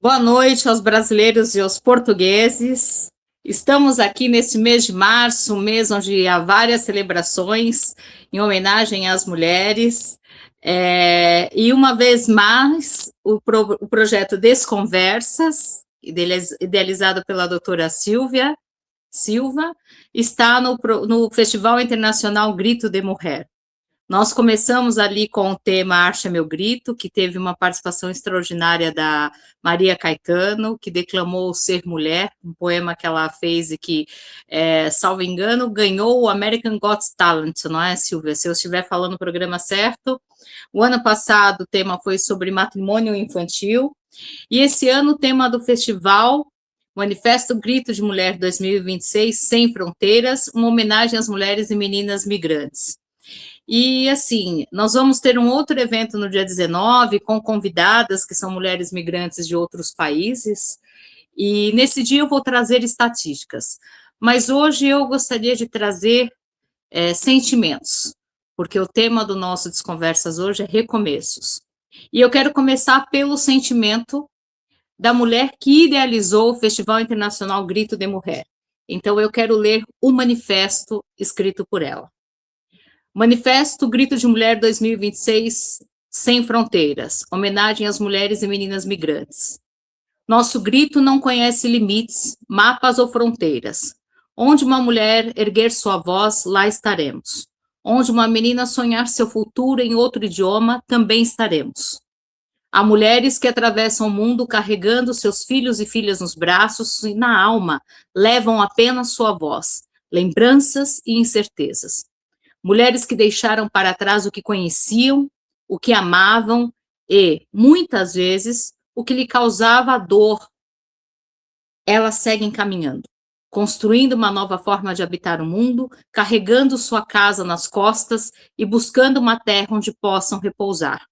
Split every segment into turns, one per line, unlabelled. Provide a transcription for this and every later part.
Boa noite aos brasileiros e aos portugueses. Estamos aqui nesse mês de março, um mês onde há várias celebrações em homenagem às mulheres. E uma vez mais, o projeto Desconversas, idealizado pela doutora Silva, está no Festival Internacional Grito de Mulher. Nós começamos ali com o tema Arte é Meu Grito, que teve uma participação extraordinária da Maria Caetano, que declamou Ser Mulher, um poema que ela fez e que, salvo engano, ganhou o American Got Talent, não é, Silvia? Se eu estiver falando o programa certo. O ano passado o tema foi sobre matrimônio infantil, e esse ano o tema do festival, Manifesto Grito de Mulher 2026, Sem Fronteiras, uma homenagem às mulheres e meninas migrantes. E, assim, nós vamos ter um outro evento no dia 19, com convidadas que são mulheres migrantes de outros países, e nesse dia eu vou trazer estatísticas. Mas hoje eu gostaria de trazer sentimentos, porque o tema do nosso Desconversas hoje é recomeços. E eu quero começar pelo sentimento da mulher que idealizou o Festival Internacional Grito de Mulher. Então, eu quero ler o manifesto escrito por ela. Manifesto Grito de Mulher 2026, Sem Fronteiras, homenagem às mulheres e meninas migrantes. Nosso grito não conhece limites, mapas ou fronteiras. Onde uma mulher erguer sua voz, lá estaremos. Onde uma menina sonhar seu futuro em outro idioma, também estaremos. Há mulheres que atravessam o mundo carregando seus filhos e filhas nos braços e na alma levam apenas sua voz, lembranças e incertezas. Mulheres que deixaram para trás o que conheciam, o que amavam e, muitas vezes, o que lhe causava dor. Elas seguem caminhando, construindo uma nova forma de habitar o mundo, carregando sua casa nas costas e buscando uma terra onde possam repousar.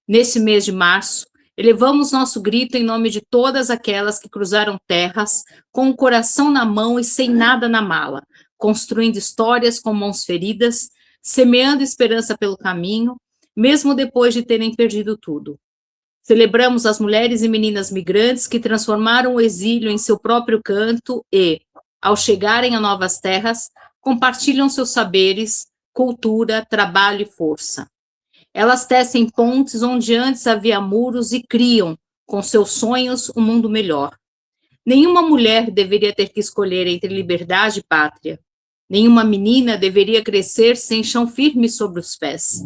Nesse mês de março, elevamos nosso grito em nome de todas aquelas que cruzaram terras com o coração na mão e sem nada na mala, construindo histórias com mãos feridas, semeando esperança pelo caminho, mesmo depois de terem perdido tudo. Celebramos as mulheres e meninas migrantes que transformaram o exílio em seu próprio canto e, ao chegarem a novas terras, compartilham seus saberes, cultura, trabalho e força. Elas tecem pontes onde antes havia muros e criam, com seus sonhos, um mundo melhor. Nenhuma mulher deveria ter que escolher entre liberdade e pátria. Nenhuma menina deveria crescer sem chão firme sobre os pés.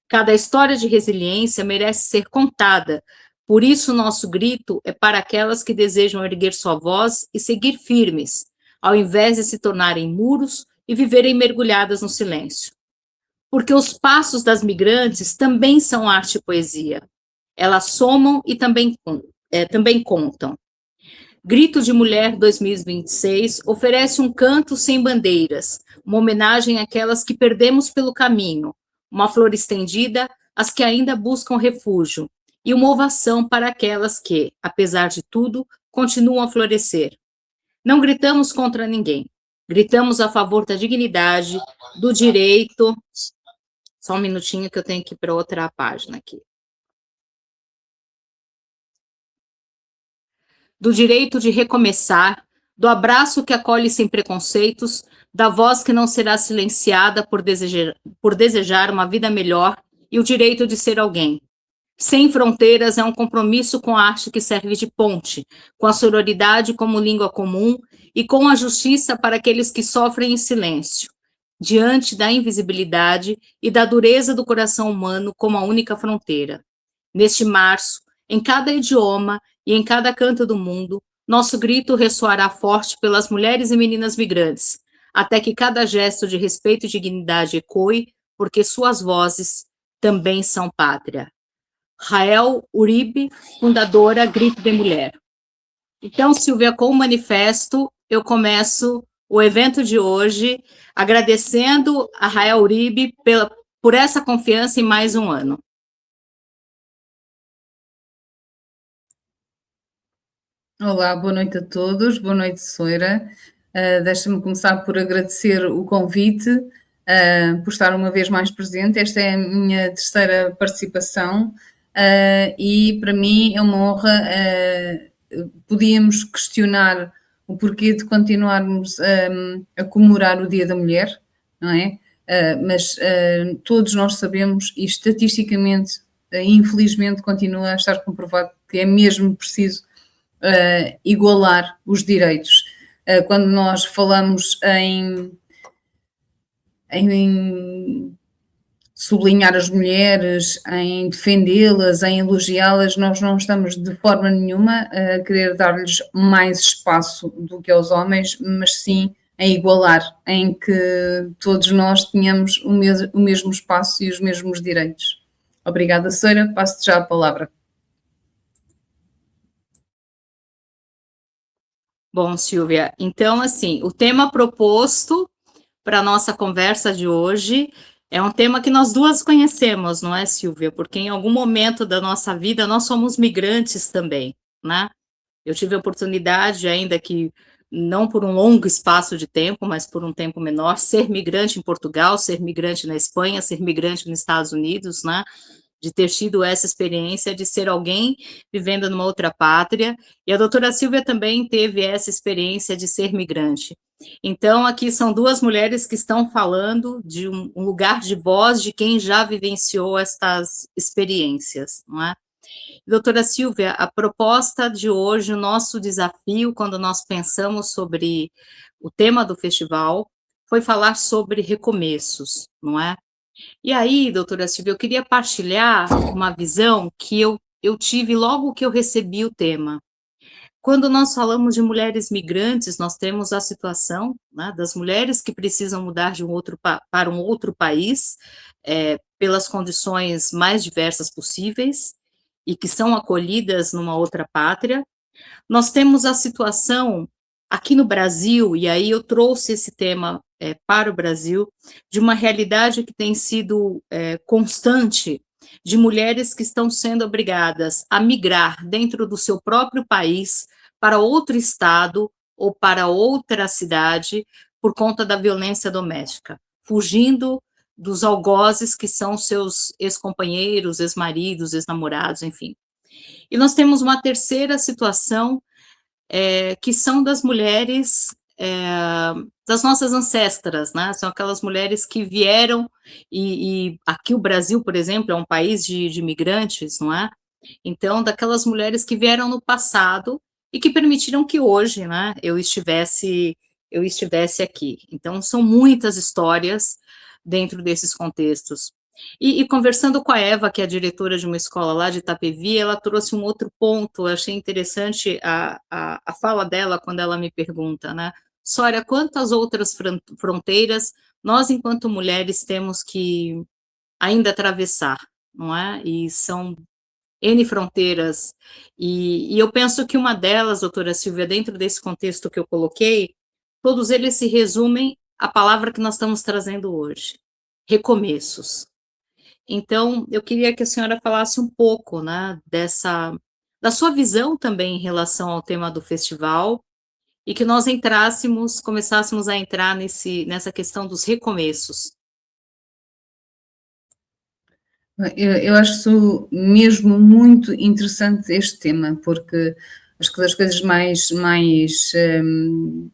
Cada história de resiliência merece ser contada. Por isso, nosso grito é para aquelas que desejam erguer sua voz e seguir firmes, ao invés de se tornarem muros e viverem mergulhadas no silêncio. Porque os passos das migrantes também são arte e poesia. Elas somam e também contam. Grito de Mulher 2026 oferece um canto sem bandeiras, uma homenagem àquelas que perdemos pelo caminho, uma flor estendida às que ainda buscam refúgio, e uma ovação para aquelas que, apesar de tudo, continuam a florescer. Não gritamos contra ninguém, gritamos a favor da dignidade, do direito. Só um minutinho que eu tenho que ir para outra página aqui. Do direito de recomeçar, do abraço que acolhe sem preconceitos, da voz que não será silenciada por desejar uma vida melhor e o direito de ser alguém. Sem Fronteiras é um compromisso com a arte que serve de ponte, com a sororidade como língua comum e com a justiça para aqueles que sofrem em silêncio, diante da invisibilidade e da dureza do coração humano como a única fronteira. Neste março, em cada idioma e em cada canto do mundo, nosso grito ressoará forte pelas mulheres e meninas migrantes, até que cada gesto de respeito e dignidade ecoe, porque suas vozes também são pátria. Rael Uribe, fundadora Grito de Mulher. Então, Silvia, com o manifesto, eu começo o evento de hoje agradecendo a Rael Uribe por essa confiança em mais um ano.
Olá, boa noite a todos, boa noite, Soira. Deixa-me começar por agradecer o convite, por estar uma vez mais presente. Esta é a minha terceira participação e para mim é uma honra. Podíamos questionar o porquê de continuarmos a comemorar o Dia da Mulher, não é? Mas todos nós sabemos, e estatisticamente, infelizmente, continua a estar comprovado que é mesmo preciso igualar os direitos. Quando nós falamos em sublinhar as mulheres, em defendê-las, em elogiá-las, nós não estamos de forma nenhuma a querer dar-lhes mais espaço do que aos homens, mas sim em igualar, em que todos nós tenhamos o mesmo espaço e os mesmos direitos. Obrigada, Sora. Passo-te já a palavra.
Bom, Silvia, então, assim, o tema proposto para a nossa conversa de hoje é um tema que nós duas conhecemos, não é, Silvia? Porque em algum momento da nossa vida nós somos migrantes também, né? Eu tive a oportunidade, ainda que não por um longo espaço de tempo, mas por um tempo menor, ser migrante em Portugal, ser migrante na Espanha, ser migrante nos Estados Unidos, né? De ter tido essa experiência de ser alguém vivendo numa outra pátria, e a doutora Silvia também teve essa experiência de ser migrante. Então, aqui são duas mulheres que estão falando de um lugar de voz de quem já vivenciou estas experiências, não é? Doutora Silvia, a proposta de hoje, o nosso desafio, quando nós pensamos sobre o tema do festival, foi falar sobre recomeços, não é? E aí, doutora Silvia, eu queria partilhar uma visão que eu tive logo que eu recebi o tema. Quando nós falamos de mulheres migrantes, nós temos a situação, né, das mulheres que precisam mudar de para um outro país, pelas condições mais diversas possíveis, e que são acolhidas numa outra pátria. Nós temos a situação aqui no Brasil, e aí eu trouxe esse tema para o Brasil, de uma realidade que tem sido constante, de mulheres que estão sendo obrigadas a migrar dentro do seu próprio país para outro estado ou para outra cidade por conta da violência doméstica, fugindo dos algozes que são seus ex-companheiros, ex-maridos, ex-namorados, enfim. E nós temos uma terceira situação, que são das mulheres, das nossas ancestras, né? São aquelas mulheres que vieram, e aqui o Brasil, por exemplo, é um país de imigrantes, não é? Então, daquelas mulheres que vieram no passado e que permitiram que hoje, né, eu estivesse aqui. Então, são muitas histórias dentro desses contextos. E conversando com a Eva, que é a diretora de uma escola lá de Itapevi, ela trouxe um outro ponto, eu achei interessante a fala dela quando ela me pergunta, né, Sória, quantas outras fronteiras nós, enquanto mulheres, temos que ainda atravessar, não é? E são N fronteiras, e eu penso que uma delas, doutora Silvia, dentro desse contexto que eu coloquei, todos eles se resumem à palavra que nós estamos trazendo hoje, recomeços. Então, eu queria que a senhora falasse um pouco, né, da sua visão também em relação ao tema do festival, e que nós começássemos a entrar nessa questão dos recomeços.
Eu acho mesmo muito interessante este tema, porque acho que das coisas mais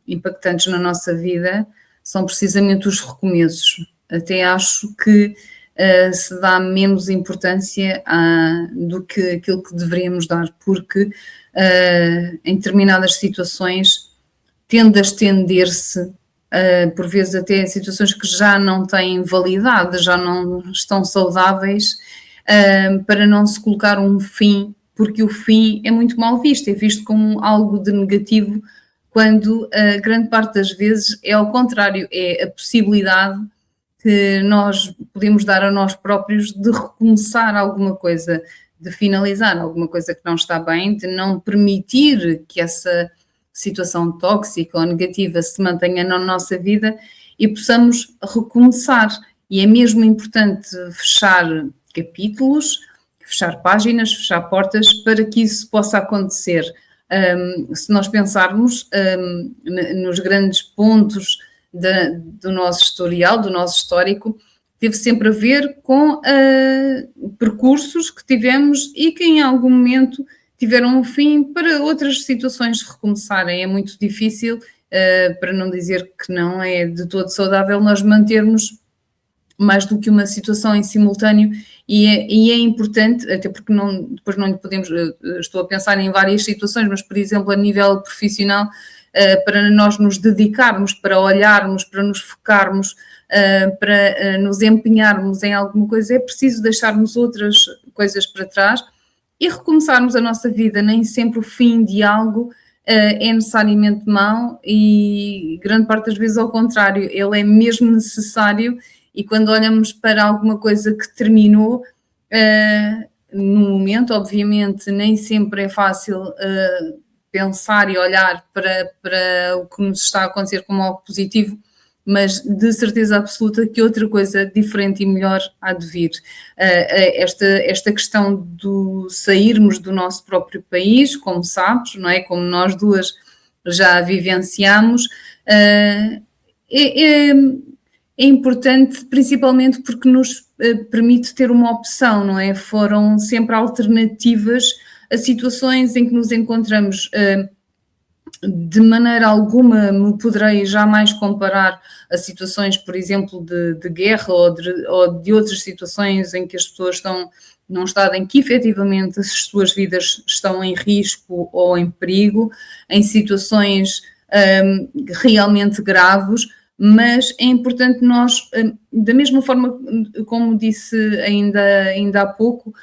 impactantes na nossa vida são precisamente os recomeços. Até acho que se dá menos importância do que aquilo que deveríamos dar, porque em determinadas situações tende a estender-se, por vezes até situações que já não têm validade, já não estão saudáveis, para não se colocar um fim, porque o fim é muito mal visto, é visto como algo de negativo, quando a grande parte das vezes é ao contrário, é a possibilidade que nós podemos dar a nós próprios de recomeçar alguma coisa, de finalizar alguma coisa que não está bem, de não permitir que essa situação tóxica ou negativa se mantenha na nossa vida e possamos recomeçar. E é mesmo importante fechar capítulos, fechar páginas, fechar portas para que isso possa acontecer. Se nós pensarmos nos grandes pontos do nosso historial, do nosso histórico, teve sempre a ver com percursos que tivemos e que em algum momento tiveram um fim para outras situações recomeçarem. É muito difícil, para não dizer que não é de todo saudável, nós mantermos mais do que uma situação em simultâneo e é importante, até porque depois não podemos, estou a pensar em várias situações, mas por exemplo a nível profissional, para nós nos dedicarmos, para olharmos, para nos focarmos, para nos empenharmos em alguma coisa, é preciso deixarmos outras coisas para trás e recomeçarmos a nossa vida. Nem sempre o fim de algo é necessariamente mau e grande parte das vezes ao contrário, ele é mesmo necessário. E quando olhamos para alguma coisa que terminou, no momento, obviamente, nem sempre é fácil pensar e olhar para o que nos está a acontecer como algo positivo, mas de certeza absoluta que outra coisa diferente e melhor há de vir. Esta questão do sairmos do nosso próprio país, como sabes, não é? Como nós duas já vivenciamos, é importante, principalmente porque nos permite ter uma opção, não é? Foram sempre alternativas a situações em que nos encontramos. De maneira alguma me poderei jamais comparar a situações, por exemplo, de guerra ou de outras situações em que as pessoas estão num estado em que efetivamente as suas vidas estão em risco ou em perigo, em situações realmente graves. Mas é importante nós, da mesma forma como disse ainda há pouco,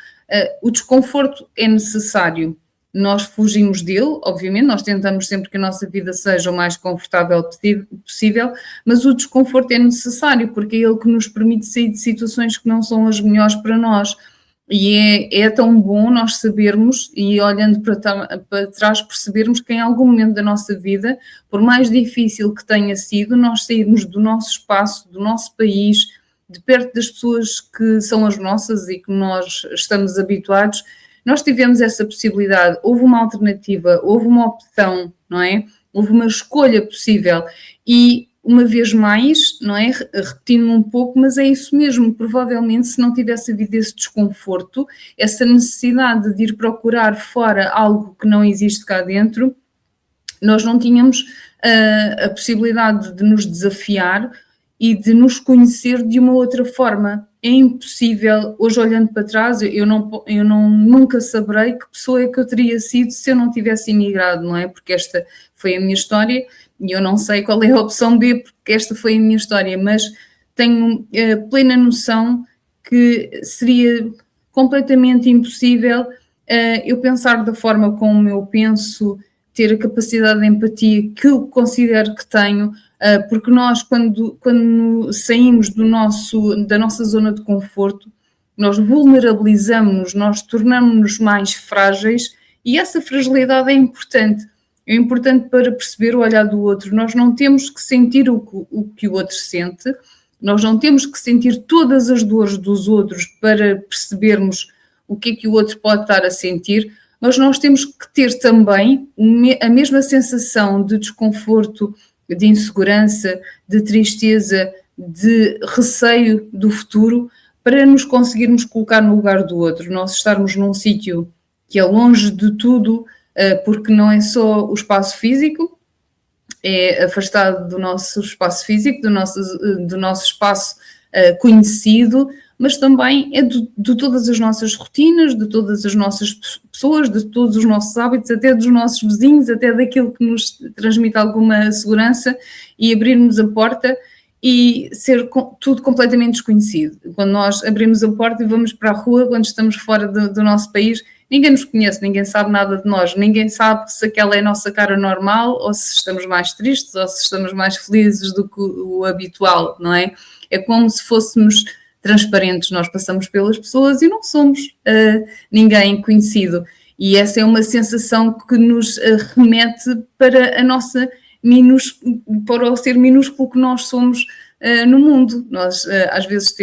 o desconforto é necessário. Nós fugimos dele, obviamente, nós tentamos sempre que a nossa vida seja o mais confortável possível, mas o desconforto é necessário porque é ele que nos permite sair de situações que não são as melhores para nós. E é tão bom nós sabermos e olhando para trás percebermos que em algum momento da nossa vida, por mais difícil que tenha sido, nós sairmos do nosso espaço, do nosso país, de perto das pessoas que são as nossas e que nós estamos habituados, nós tivemos essa possibilidade, houve uma alternativa, houve uma opção, não é? Houve uma escolha possível e uma vez mais, não é? Repetindo-me um pouco, mas é isso mesmo, provavelmente se não tivesse havido esse desconforto, essa necessidade de ir procurar fora algo que não existe cá dentro, nós não tínhamos a possibilidade de nos desafiar e de nos conhecer de uma outra forma. É impossível, hoje olhando para trás, eu nunca saberei que pessoa é que eu teria sido se eu não tivesse emigrado, não é? Porque esta foi a minha história e eu não sei qual é a opção B, porque esta foi a minha história, mas tenho plena noção que seria completamente impossível eu pensar da forma como eu penso, ter a capacidade de empatia que eu considero que tenho, porque nós quando saímos da nossa zona de conforto, nós vulnerabilizamos-nos, nós tornamos-nos mais frágeis e essa fragilidade é importante. É importante para perceber o olhar do outro. Nós não temos que sentir o que o outro sente, nós não temos que sentir todas as dores dos outros para percebermos o que o outro pode estar a sentir, mas nós temos que ter também a mesma sensação de desconforto, de insegurança, de tristeza, de receio do futuro, para nos conseguirmos colocar no lugar do outro. Nós estarmos num sítio que é longe de tudo, porque não é só o espaço físico, é afastado do nosso espaço físico, do nosso espaço conhecido, mas também é de todas as nossas rotinas, de todas as nossas pessoas, de todos os nossos hábitos, até dos nossos vizinhos, até daquilo que nos transmite alguma segurança, e abrirmos a porta e ser tudo completamente desconhecido. Quando nós abrimos a porta e vamos para a rua, quando estamos fora do nosso país, ninguém nos conhece, ninguém sabe nada de nós, ninguém sabe se aquela é a nossa cara normal ou se estamos mais tristes ou se estamos mais felizes do que o habitual, não é? É como se fôssemos transparentes, nós passamos pelas pessoas e não somos ninguém conhecido. E essa é uma sensação que nos remete para a nossa para o ser minúsculo que nós somos no mundo. Nós às vezes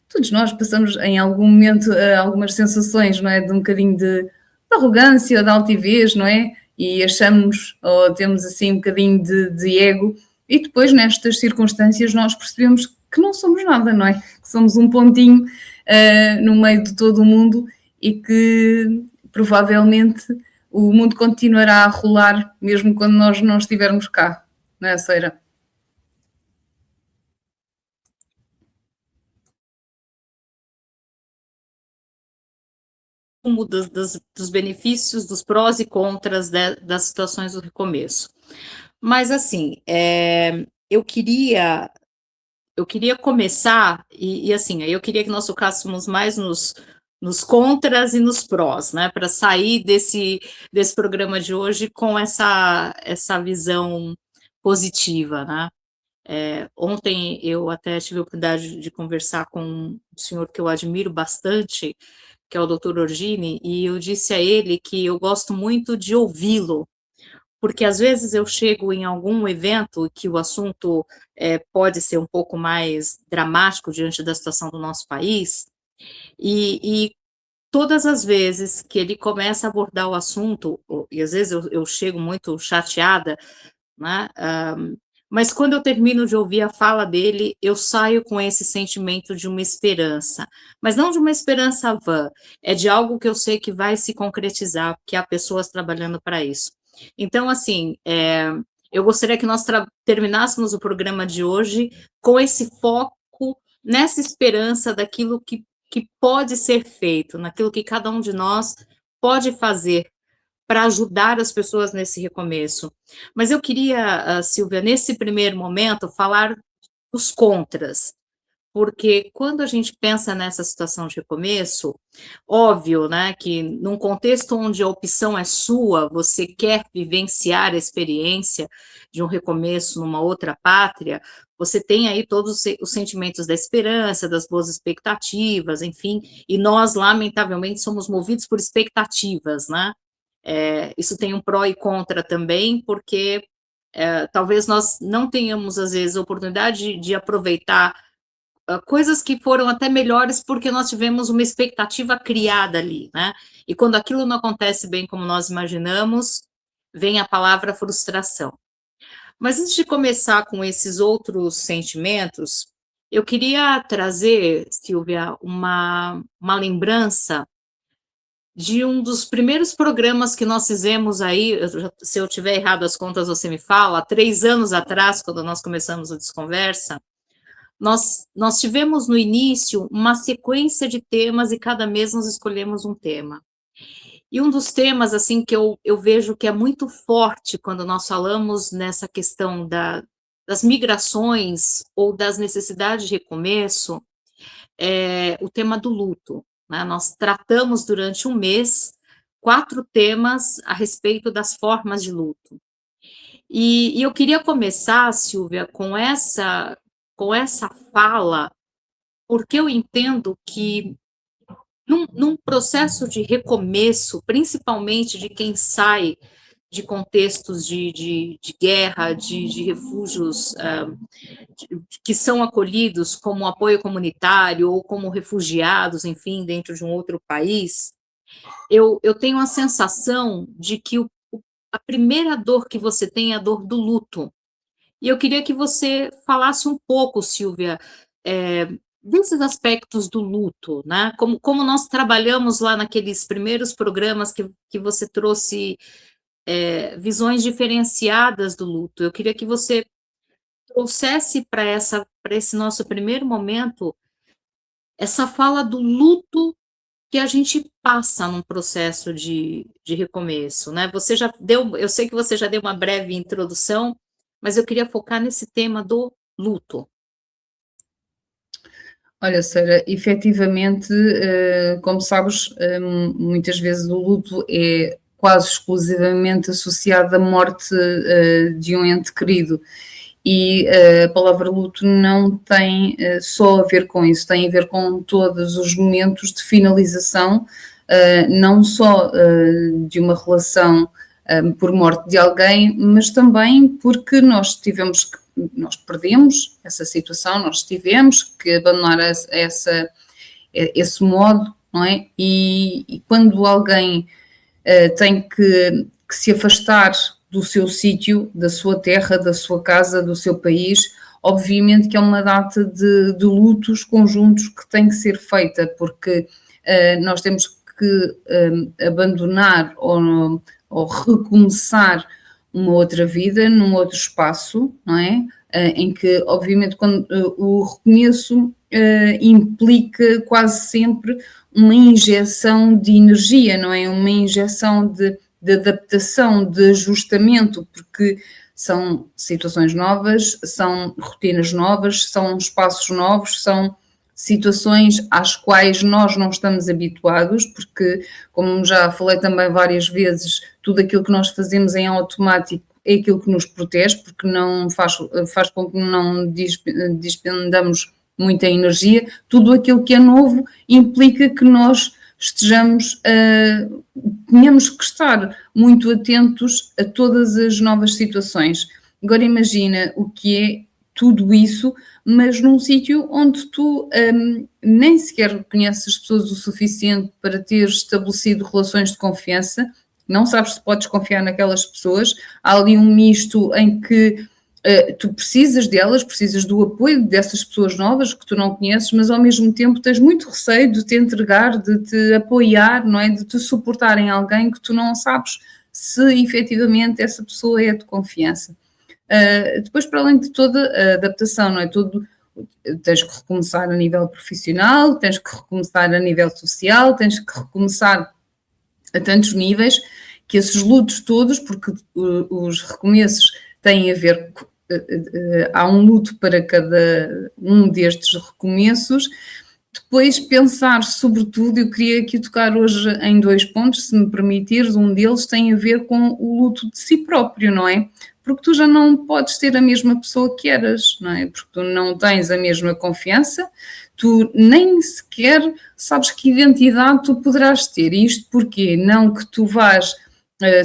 todos nós passamos em algum momento algumas sensações, não é? De um bocadinho de arrogância, de altivez, não é? E achamos, ou temos assim um bocadinho de ego, e depois nestas circunstâncias nós percebemos que não somos nada, não é? Que somos um pontinho no meio de todo o mundo e que provavelmente o mundo continuará a rolar mesmo quando nós não estivermos cá, não é, Seira?
Dos benefícios, dos prós e contras das situações do recomeço. Mas, assim, eu queria começar, assim, eu queria que nós focássemos mais nos contras e nos prós, né, para sair desse programa de hoje com essa visão positiva, né. Ontem eu até tive a oportunidade de conversar com um senhor que eu admiro bastante, que é o doutor Orgini, e eu disse a ele que eu gosto muito de ouvi-lo, porque às vezes eu chego em algum evento que o assunto pode ser um pouco mais dramático diante da situação do nosso país, e todas as vezes que ele começa a abordar o assunto, e às vezes eu chego muito chateada, né, mas quando eu termino de ouvir a fala dele, eu saio com esse sentimento de uma esperança, mas não de uma esperança vã, é de algo que eu sei que vai se concretizar, porque há pessoas trabalhando para isso. Então, assim, eu gostaria que nós terminássemos o programa de hoje com esse foco nessa esperança daquilo que pode ser feito, naquilo que cada um de nós pode fazer para ajudar as pessoas nesse recomeço. Mas eu queria, Silvia, nesse primeiro momento, falar dos contras, porque quando a gente pensa nessa situação de recomeço, óbvio, né, que num contexto onde a opção é sua, você quer vivenciar a experiência de um recomeço numa outra pátria, você tem aí todos os sentimentos da esperança, das boas expectativas, enfim, e nós, lamentavelmente, somos movidos por expectativas, né? Isso tem um pró e contra também, porque talvez nós não tenhamos, às vezes, a oportunidade de aproveitar coisas que foram até melhores porque nós tivemos uma expectativa criada ali, né? E quando aquilo não acontece bem como nós imaginamos, vem a palavra frustração. Mas antes de começar com esses outros sentimentos, eu queria trazer, Silvia, uma lembrança de um dos primeiros programas que nós fizemos aí, se eu tiver errado as contas, você me fala, há 3 anos atrás, quando nós começamos a Desconversa, nós tivemos no início uma sequência de temas e cada mês nós escolhemos um tema. E um dos temas, assim, que eu vejo que é muito forte quando nós falamos nessa questão das migrações ou das necessidades de recomeço, é o tema do luto, né? Nós tratamos durante um mês 4 temas a respeito das formas de luto. E eu queria começar, Silvia, com essa fala, porque eu entendo que num processo de recomeço, principalmente de quem sai de contextos de guerra, de refúgios que são acolhidos como apoio comunitário ou como refugiados, enfim, dentro de um outro país, eu tenho a sensação de que a primeira dor que você tem é a dor do luto. E eu queria que você falasse um pouco, Silvia, desses aspectos do luto, né? Como nós trabalhamos lá naqueles primeiros programas que você trouxe visões diferenciadas do luto. Eu queria que você trouxesse para esse nosso primeiro momento essa fala do luto que a gente passa num processo de recomeço, né? Você já deu, eu sei que você já deu uma breve introdução, mas eu queria focar nesse tema do luto.
Olha, Sara, efetivamente, como sabes, muitas vezes o luto é quase exclusivamente associado à morte de um ente querido. E a palavra luto não tem só a ver com isso, tem a ver com todos os momentos de finalização, não só de uma relação por morte de alguém, mas também porque nós perdemos essa situação, nós tivemos que abandonar esse modo, não é? E quando alguém tem que se afastar do seu sítio, da sua terra, da sua casa, do seu país, obviamente que é uma data de lutos conjuntos que tem que ser feita, porque nós temos que abandonar ou recomeçar uma outra vida num outro espaço, não é? Em que, obviamente, quando o recomeço implica quase sempre uma injeção de energia, não é? Uma injeção de adaptação, de ajustamento, porque são situações novas, são rotinas novas, são espaços novos, são situações às quais nós não estamos habituados, porque, como já falei também várias vezes, tudo aquilo que nós fazemos em automático é aquilo que nos protege, porque não faz com que não despendamos muita energia. Tudo aquilo que é novo implica que nós tenhamos que estar muito atentos a todas as novas situações. Agora imagina o que é tudo isso, mas num sítio onde tu nem sequer conheces as pessoas o suficiente para ter estabelecido relações de confiança, não sabes se podes confiar naquelas pessoas, há ali um misto em que tu precisas delas, precisas do apoio dessas pessoas novas que tu não conheces, mas ao mesmo tempo tens muito receio de te entregar, de te apoiar, não é? De te suportar em alguém que tu não sabes se efetivamente essa pessoa é de confiança. Depois, para além de toda a adaptação, não é? Tens que recomeçar a nível profissional, tens que recomeçar a nível social, tens que recomeçar a tantos níveis, que esses lutos todos, porque os recomeços têm a ver, há um luto para cada um destes recomeços. Depois pensar, sobretudo, eu queria aqui tocar hoje em 2 pontos, se me permitires, um deles tem a ver com o luto de si próprio, não é? Porque tu já não podes ser a mesma pessoa que eras, não é? Porque tu não tens a mesma confiança, tu nem sequer sabes que identidade tu poderás ter. E isto porquê? Não que tu vás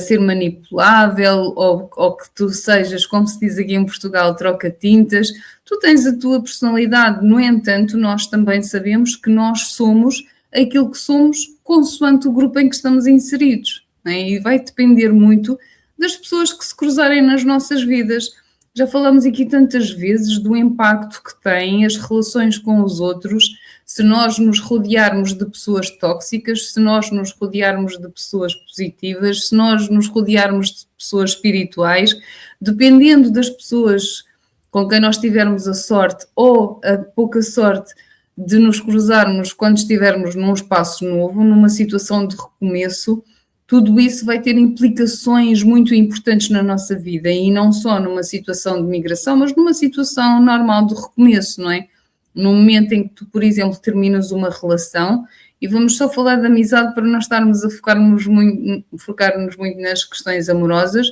ser manipulável ou que tu sejas, como se diz aqui em Portugal, troca-tintas. Tu tens a tua personalidade, no entanto, nós também sabemos que nós somos aquilo que somos consoante o grupo em que estamos inseridos, não é? E vai depender muito das pessoas que se cruzarem nas nossas vidas. Já falamos aqui tantas vezes do impacto que têm as relações com os outros, se nós nos rodearmos de pessoas tóxicas, se nós nos rodearmos de pessoas positivas, se nós nos rodearmos de pessoas espirituais, dependendo das pessoas com quem nós tivermos a sorte ou a pouca sorte de nos cruzarmos quando estivermos num espaço novo, numa situação de recomeço, tudo isso vai ter implicações muito importantes na nossa vida, e não só numa situação de migração, mas numa situação normal de recomeço, não é? No momento em que tu, por exemplo, terminas uma relação, e vamos só falar de amizade para não estarmos a focar-nos muito nas questões amorosas,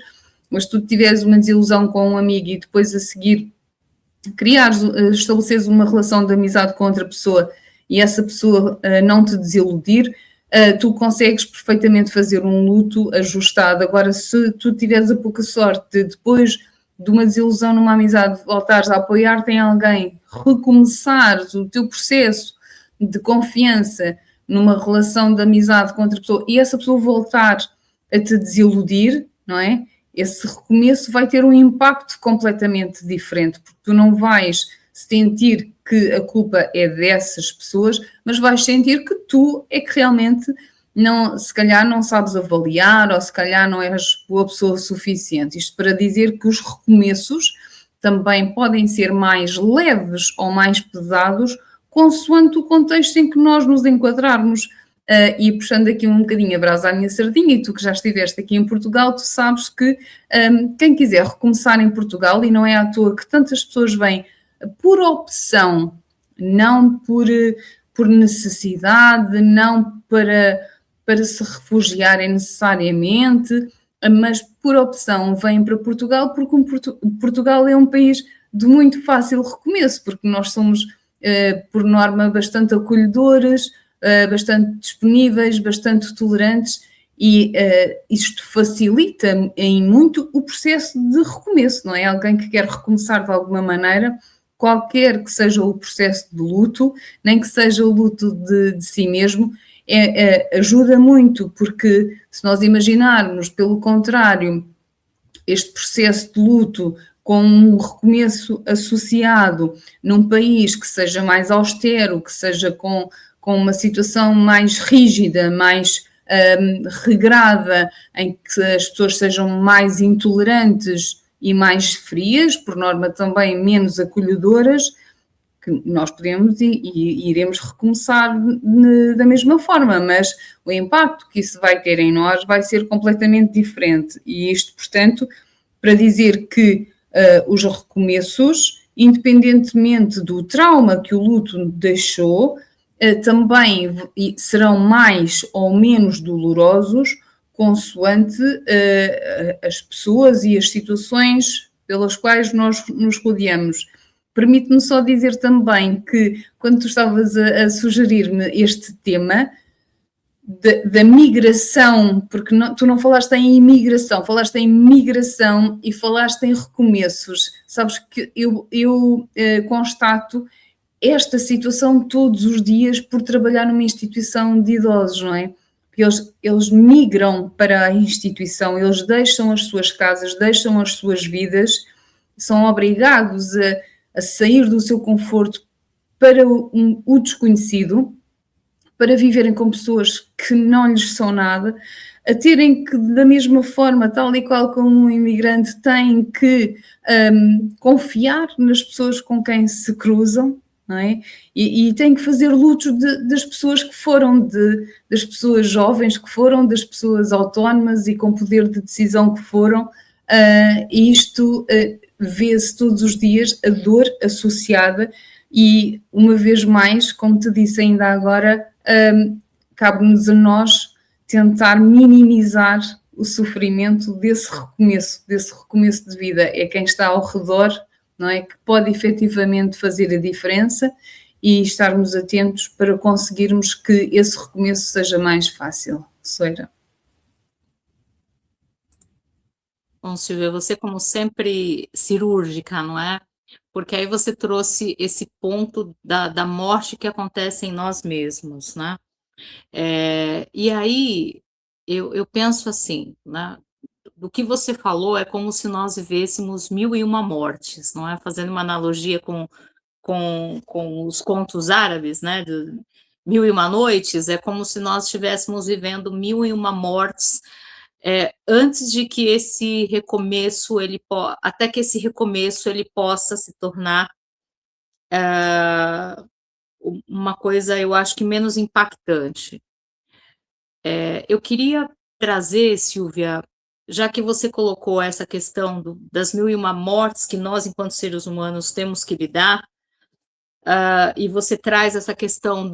mas tu tiveres uma desilusão com um amigo e depois a seguir estabeleceres uma relação de amizade com outra pessoa e essa pessoa não te desiludir, tu consegues perfeitamente fazer um luto ajustado. Agora, se tu tiveres a pouca sorte de, depois de uma desilusão numa amizade, voltares a apoiar-te em alguém, recomeçares o teu processo de confiança numa relação de amizade com outra pessoa e essa pessoa voltar a te desiludir, não é? Esse recomeço vai ter um impacto completamente diferente, porque tu não vais sentir que a culpa é dessas pessoas, mas vais sentir que tu é que realmente se calhar não sabes avaliar, ou se calhar não és boa pessoa suficiente. Isto para dizer que os recomeços também podem ser mais leves ou mais pesados, consoante o contexto em que nós nos enquadrarmos. E puxando aqui um bocadinho a brasa à minha sardinha, e tu que já estiveste aqui em Portugal, tu sabes que quem quiser recomeçar em Portugal, e não é à toa que tantas pessoas vêm por opção, não por necessidade, não para se refugiarem necessariamente, mas por opção vêm para Portugal, porque Portugal é um país de muito fácil recomeço, porque nós somos, por norma, bastante acolhedores, bastante disponíveis, bastante tolerantes, e isto facilita em muito o processo de recomeço, não é? Alguém que quer recomeçar de alguma maneira, qualquer que seja o processo de luto, nem que seja o luto de si mesmo, ajuda muito, porque se nós imaginarmos, pelo contrário, este processo de luto com um recomeço associado num país que seja mais austero, que seja com uma situação mais rígida, mais regrada, em que as pessoas sejam mais intolerantes e mais frias, por norma também menos acolhedoras, que nós podemos e iremos recomeçar da mesma forma, mas o impacto que isso vai ter em nós vai ser completamente diferente. E isto, portanto, para dizer que os recomeços, independentemente do trauma que o luto deixou, também serão mais ou menos dolorosos consoante as pessoas e as situações pelas quais nós nos rodeamos. Permite-me só dizer também que, quando tu estavas a sugerir-me este tema da migração, porque tu não falaste em imigração, falaste em migração e falaste em recomeços. Sabes que eu constato esta situação todos os dias por trabalhar numa instituição de idosos, não é? Eles migram para a instituição, eles deixam as suas casas, deixam as suas vidas, são obrigados a sair do seu conforto para o desconhecido, para viverem com pessoas que não lhes são nada, a terem que, da mesma forma, tal e qual como um imigrante, têm que confiar nas pessoas com quem se cruzam, não é? E têm que fazer lutos das pessoas que foram, das pessoas jovens que foram, das pessoas autónomas e com poder de decisão que foram, e isto vê-se todos os dias, a dor associada, e uma vez mais, como te disse ainda agora, cabe-nos a nós tentar minimizar o sofrimento desse recomeço de vida. É quem está ao redor, não é, que pode efetivamente fazer a diferença, e estarmos atentos para conseguirmos que esse recomeço seja mais fácil. Soeira.
Bom, Silvia, você como sempre cirúrgica, não é? Porque aí você trouxe esse ponto da morte que acontece em nós mesmos, né? E aí eu penso assim, né? Do que você falou é como se nós vivêssemos 1001 mortes, não é? Fazendo uma analogia com os contos árabes, né? De 1001 noites, é como se nós estivéssemos vivendo 1001 mortes antes de que esse recomeço até que esse recomeço ele possa se tornar uma coisa, eu acho que menos impactante. Eu queria trazer, Silvia, já que você colocou essa questão das 1001 mortes que nós, enquanto seres humanos, temos que lidar, e você traz essa questão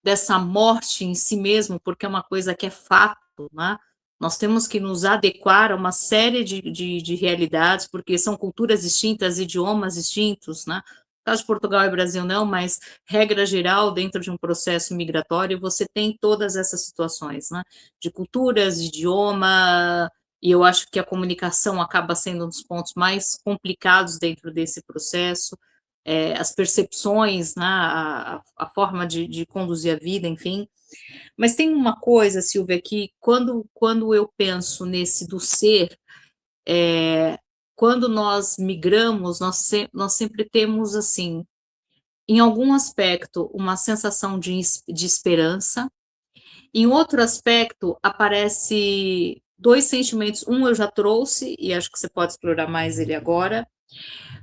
dessa morte em si mesmo, porque é uma coisa que é fato, né? Nós temos que nos adequar a uma série de realidades, porque são culturas distintas, idiomas distintos, né? No caso de Portugal e Brasil não, mas regra geral, dentro de um processo migratório, você tem todas essas situações, né? De culturas, de idioma, e eu acho que a comunicação acaba sendo um dos pontos mais complicados dentro desse processo, as percepções, né? A forma de conduzir a vida, enfim. Mas tem uma coisa, Silvia, que quando eu penso nesse do ser, quando nós migramos, nós sempre temos, assim, em algum aspecto, uma sensação de esperança, em outro aspecto, aparece dois sentimentos, um eu já trouxe, e acho que você pode explorar mais ele agora,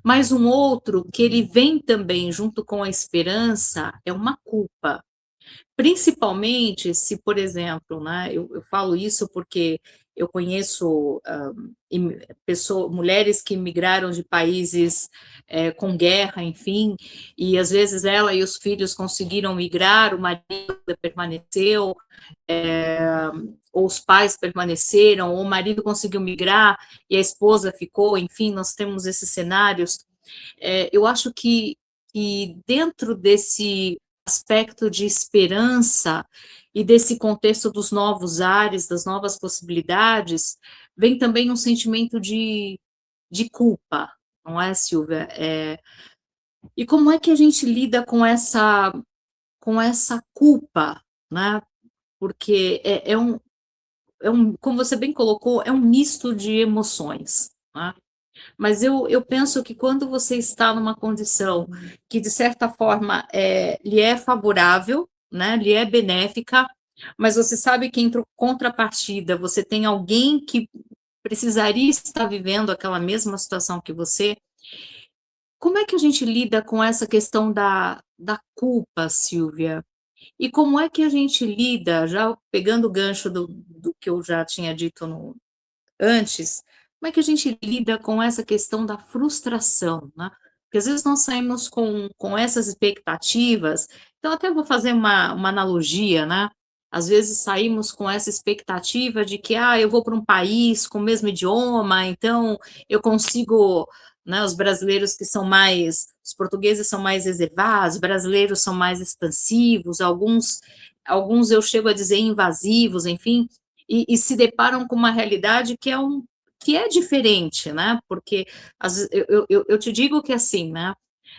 mas um outro, que ele vem também junto com a esperança, é uma culpa. Principalmente se, por exemplo, né, eu falo isso porque eu conheço mulheres que migraram de países com guerra, enfim, e às vezes ela e os filhos conseguiram migrar, o marido permaneceu, ou os pais permaneceram, ou o marido conseguiu migrar e a esposa ficou, enfim, nós temos esses cenários. Eu acho que dentro desse aspecto de esperança e desse contexto dos novos ares, das novas possibilidades, vem também um sentimento de culpa, não é, Silvia? E como é que a gente lida com essa culpa, né? Porque como você bem colocou, é um misto de emoções, né? Mas eu penso que quando você está numa condição que, de certa forma, lhe é favorável, né, lhe é benéfica, mas você sabe que, em contrapartida, você tem alguém que precisaria estar vivendo aquela mesma situação que você, como é que a gente lida com essa questão da culpa, Silvia? E como é que a gente lida, já pegando o gancho do que eu já tinha dito antes, como é que a gente lida com essa questão da frustração, né? Porque às vezes nós saímos com essas expectativas, então até vou fazer uma analogia, né? Às vezes saímos com essa expectativa de que, eu vou para um país com o mesmo idioma, então eu consigo, né, os brasileiros que são mais, os portugueses são mais reservados, os brasileiros são mais expansivos, alguns eu chego a dizer invasivos, enfim, e se deparam com uma realidade que é diferente, né? Porque eu te digo que assim, né?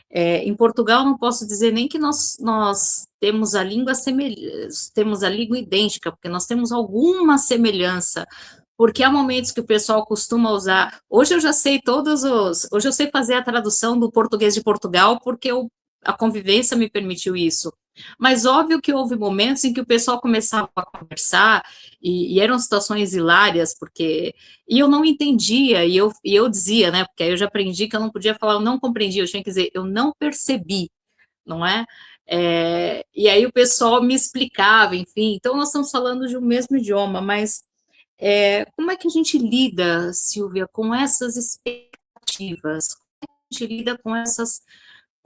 Em Portugal não posso dizer nem que nós temos a língua temos a língua idêntica, porque nós temos alguma semelhança, porque há momentos que o pessoal costuma usar. Hoje eu sei fazer a tradução do português de Portugal, porque a convivência me permitiu isso. Mas óbvio que houve momentos em que o pessoal começava a conversar e eram situações hilárias, porque e eu não entendia, e eu dizia, né? Porque aí eu já aprendi que eu não podia falar, eu não compreendi, eu tinha que dizer, eu não percebi, não é? E aí o pessoal me explicava, enfim. Então nós estamos falando de um mesmo idioma, mas como é que a gente lida, Silvia, com essas expectativas? Como é que a gente lida com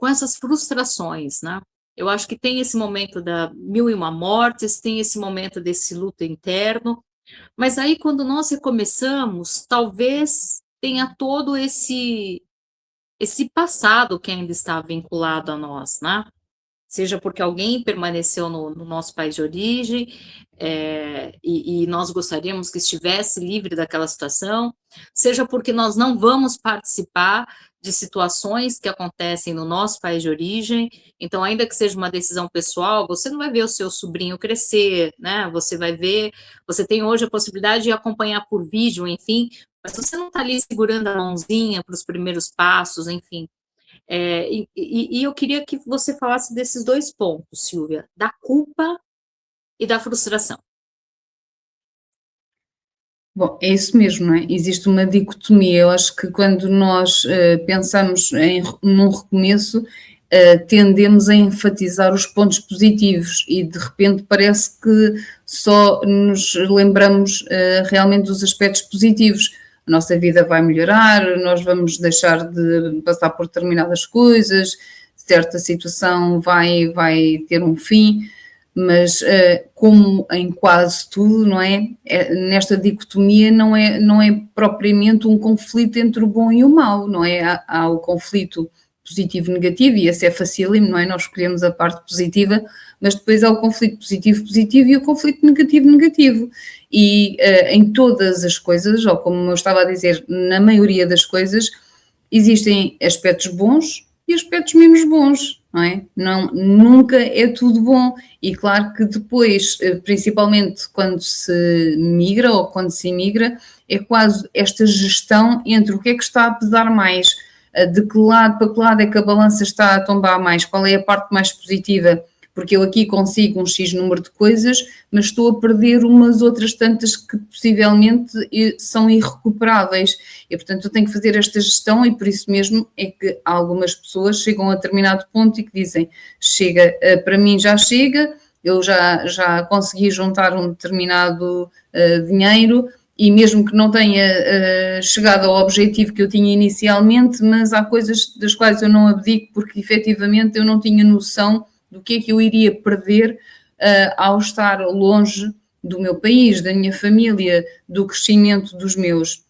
essas frustrações, né? Eu acho que tem esse momento da mil e uma mortes, tem esse momento desse luto interno, mas aí quando nós recomeçamos, talvez tenha todo esse passado que ainda está vinculado a nós, né? Seja porque alguém permaneceu no nosso país de origem, e nós gostaríamos que estivesse livre daquela situação, seja porque nós não vamos participar de situações que acontecem no nosso país de origem, então, ainda que seja uma decisão pessoal, você não vai ver o seu sobrinho crescer, né? Você vai ver, você tem hoje a possibilidade de acompanhar por vídeo, enfim, mas você não está ali segurando a mãozinha para os primeiros passos, enfim. E eu queria que você falasse desses dois pontos, Silvia, da culpa e da frustração.
Bom, é isso mesmo, não é? Existe uma dicotomia. Eu acho que quando nós pensamos num recomeço, tendemos a enfatizar os pontos positivos e de repente parece que só nos lembramos realmente dos aspectos positivos. A nossa vida vai melhorar, nós vamos deixar de passar por determinadas coisas, certa situação vai ter um fim, mas como em quase tudo, não é? Nesta dicotomia não é propriamente um conflito entre o bom e o mau, não é? Há o conflito positivo e negativo, e esse é facílimo, não é? Nós escolhemos a parte positiva, mas depois há o conflito positivo e o conflito negativo. E em todas as coisas, ou como eu estava a dizer, na maioria das coisas, existem aspectos bons e aspectos menos bons, não é? Não, nunca é tudo bom. E claro que depois, principalmente quando se migra ou quando se imigra, é quase esta gestão entre o que é que está a pesar mais, de que lado, para que lado é que a balança está a tombar mais, qual é a parte mais positiva, porque eu aqui consigo um X número de coisas, mas estou a perder umas outras tantas que possivelmente são irrecuperáveis. E, portanto, eu tenho que fazer esta gestão e por isso mesmo é que algumas pessoas chegam a determinado ponto e que dizem, chega, para mim já chega, eu já consegui juntar um determinado dinheiro e mesmo que não tenha chegado ao objetivo que eu tinha inicialmente, mas há coisas das quais eu não abdico porque efetivamente eu não tinha noção do que é que eu iria perder ao estar longe do meu país, da minha família, do crescimento dos meus.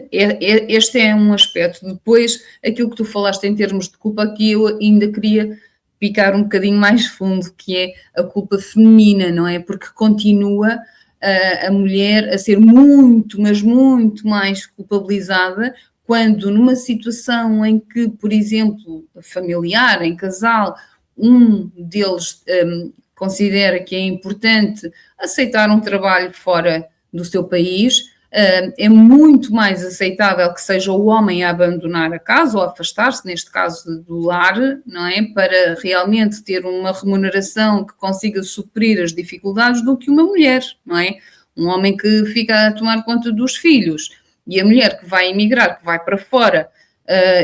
Este é um aspecto. Depois, aquilo que tu falaste em termos de culpa, aqui eu ainda queria picar um bocadinho mais fundo, que é a culpa feminina, não é? Porque continua a mulher a ser muito, mas muito mais culpabilizada quando numa situação em que, por exemplo, familiar, em casal, um deles considera que é importante aceitar um trabalho fora do seu país, é muito mais aceitável que seja o homem a abandonar a casa ou a afastar-se, neste caso do lar, não é? Para realmente ter uma remuneração que consiga suprir as dificuldades do que uma mulher, não é? Um homem que fica a tomar conta dos filhos e a mulher que vai emigrar, que vai para fora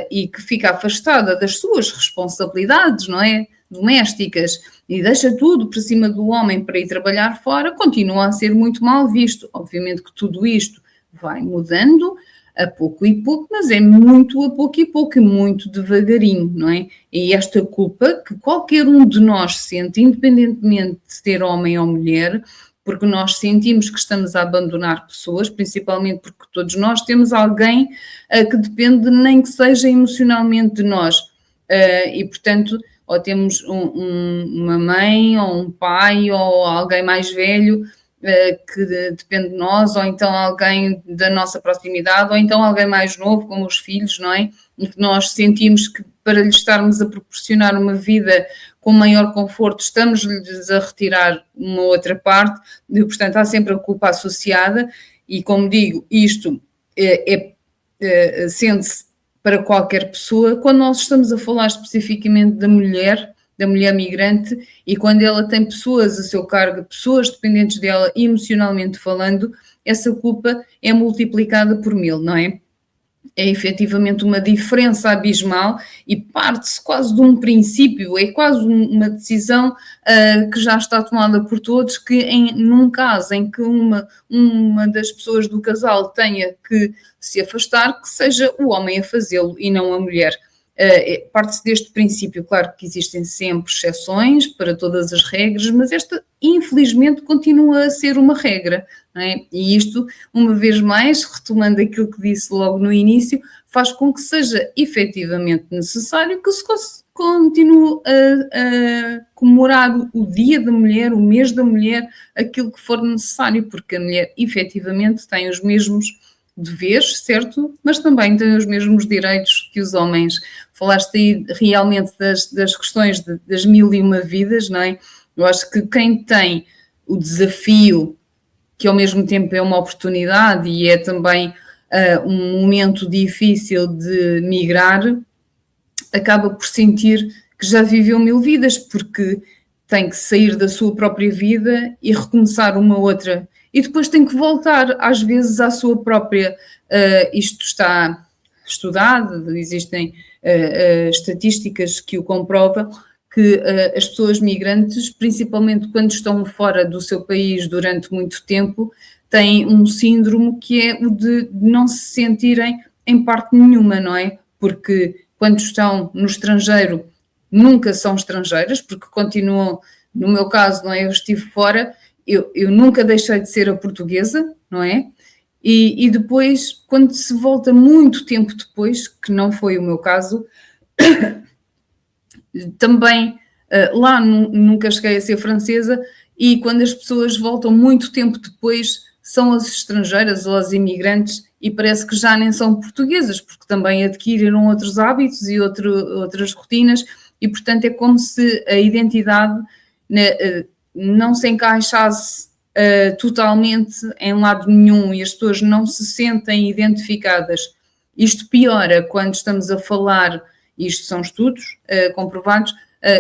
e que fica afastada das suas responsabilidades, não é? Domésticas, e deixa tudo por cima do homem para ir trabalhar fora, continua a ser muito mal visto. Obviamente que tudo isto vai mudando a pouco e pouco, mas é muito a pouco e pouco, muito devagarinho, não é? E esta culpa que qualquer um de nós sente, independentemente de ser homem ou mulher, porque nós sentimos que estamos a abandonar pessoas, principalmente porque todos nós temos alguém que depende, nem que seja emocionalmente, de nós. E, portanto, ou temos uma mãe, ou um pai, ou alguém mais velho que depende de nós, ou então alguém da nossa proximidade, ou então alguém mais novo, como os filhos, não é? E que nós sentimos que para lhes estarmos a proporcionar uma vida com maior conforto, estamos-lhes a retirar uma outra parte, e, portanto, há sempre a culpa associada, e como digo, isto sente-se para qualquer pessoa. Quando nós estamos a falar especificamente da mulher migrante, e quando ela tem pessoas a seu cargo, pessoas dependentes dela emocionalmente falando, essa culpa é multiplicada por 1000, não é? É efetivamente uma diferença abismal e parte-se quase de um princípio, é quase uma decisão que já está tomada por todos, que num caso em que uma das pessoas do casal tenha que se afastar, que seja o homem a fazê-lo e não a mulher. Parte-se deste princípio. Claro que existem sempre exceções para todas as regras, mas esta, infelizmente, continua a ser uma regra, não é? E isto, uma vez mais, retomando aquilo que disse logo no início, faz com que seja efetivamente necessário que se continue a comemorar o Dia da Mulher, o mês da mulher, aquilo que for necessário, porque a mulher efetivamente tem os mesmos deveres, certo? Mas também tem os mesmos direitos que os homens. Falaste aí realmente das questões das 1001 vidas, não é? Eu acho que quem tem o desafio, que ao mesmo tempo é uma oportunidade e é também um momento difícil de migrar, acaba por sentir que já viveu 1000 vidas, porque tem que sair da sua própria vida e recomeçar uma outra. E depois tem que voltar, às vezes, à sua própria. Isto está estudado, existem estatísticas que o comprovam, que as pessoas migrantes, principalmente quando estão fora do seu país durante muito tempo, têm um síndrome que é o de não se sentirem em parte nenhuma, não é? Porque quando estão no estrangeiro, nunca são estrangeiras, porque continuam, no meu caso, não é? Eu estive fora. Eu nunca deixei de ser a portuguesa, não é? E depois, quando se volta muito tempo depois, que não foi o meu caso, também lá nunca cheguei a ser francesa, e quando as pessoas voltam muito tempo depois, são as estrangeiras ou as imigrantes, e parece que já nem são portuguesas, porque também adquiriram outros hábitos e outras rotinas, e portanto é como se a identidade não se encaixasse totalmente em lado nenhum e as pessoas não se sentem identificadas. Isto piora quando estamos a falar, isto são estudos comprovados,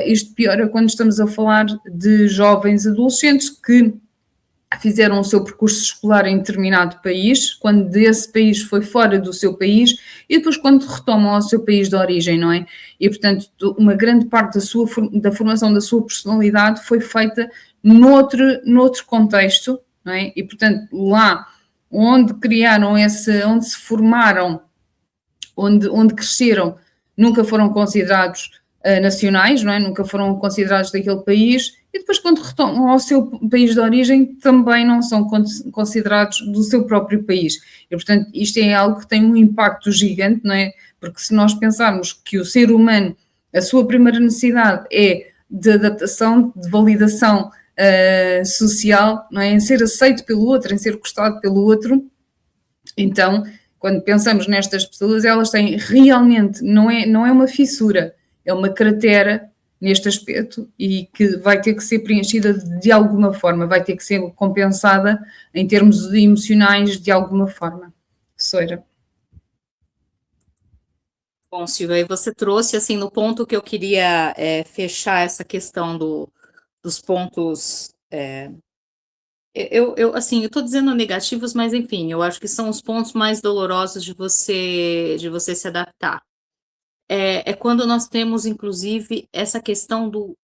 isto piora quando estamos a falar de jovens adolescentes que fizeram o seu percurso escolar em determinado país, quando desse país foi fora do seu país, e depois quando retomam ao seu país de origem, não é? E, portanto, uma grande parte da formação da sua personalidade foi feita noutro contexto, não é? E, portanto, lá onde criaram onde se formaram, onde cresceram, nunca foram considerados nacionais, não é? Nunca foram considerados daquele país, e depois quando retomam ao seu país de origem também não são considerados do seu próprio país. E, portanto, isto é algo que tem um impacto gigante, não é? Porque se nós pensarmos que o ser humano, a sua primeira necessidade é de adaptação, de validação social, não é? Em ser aceito pelo outro, em ser gostado pelo outro, então, quando pensamos nestas pessoas, elas têm realmente, não é uma fissura, é uma cratera neste aspecto e que vai ter que ser preenchida de alguma forma, vai ter que ser compensada em termos emocionais de alguma forma. Soira.
Bom, Silvia, e você trouxe, assim, no ponto que eu queria fechar essa questão dos pontos. Assim, eu estou dizendo negativos, mas enfim, eu acho que são os pontos mais dolorosos de você se adaptar. É quando nós temos, inclusive, essa questão do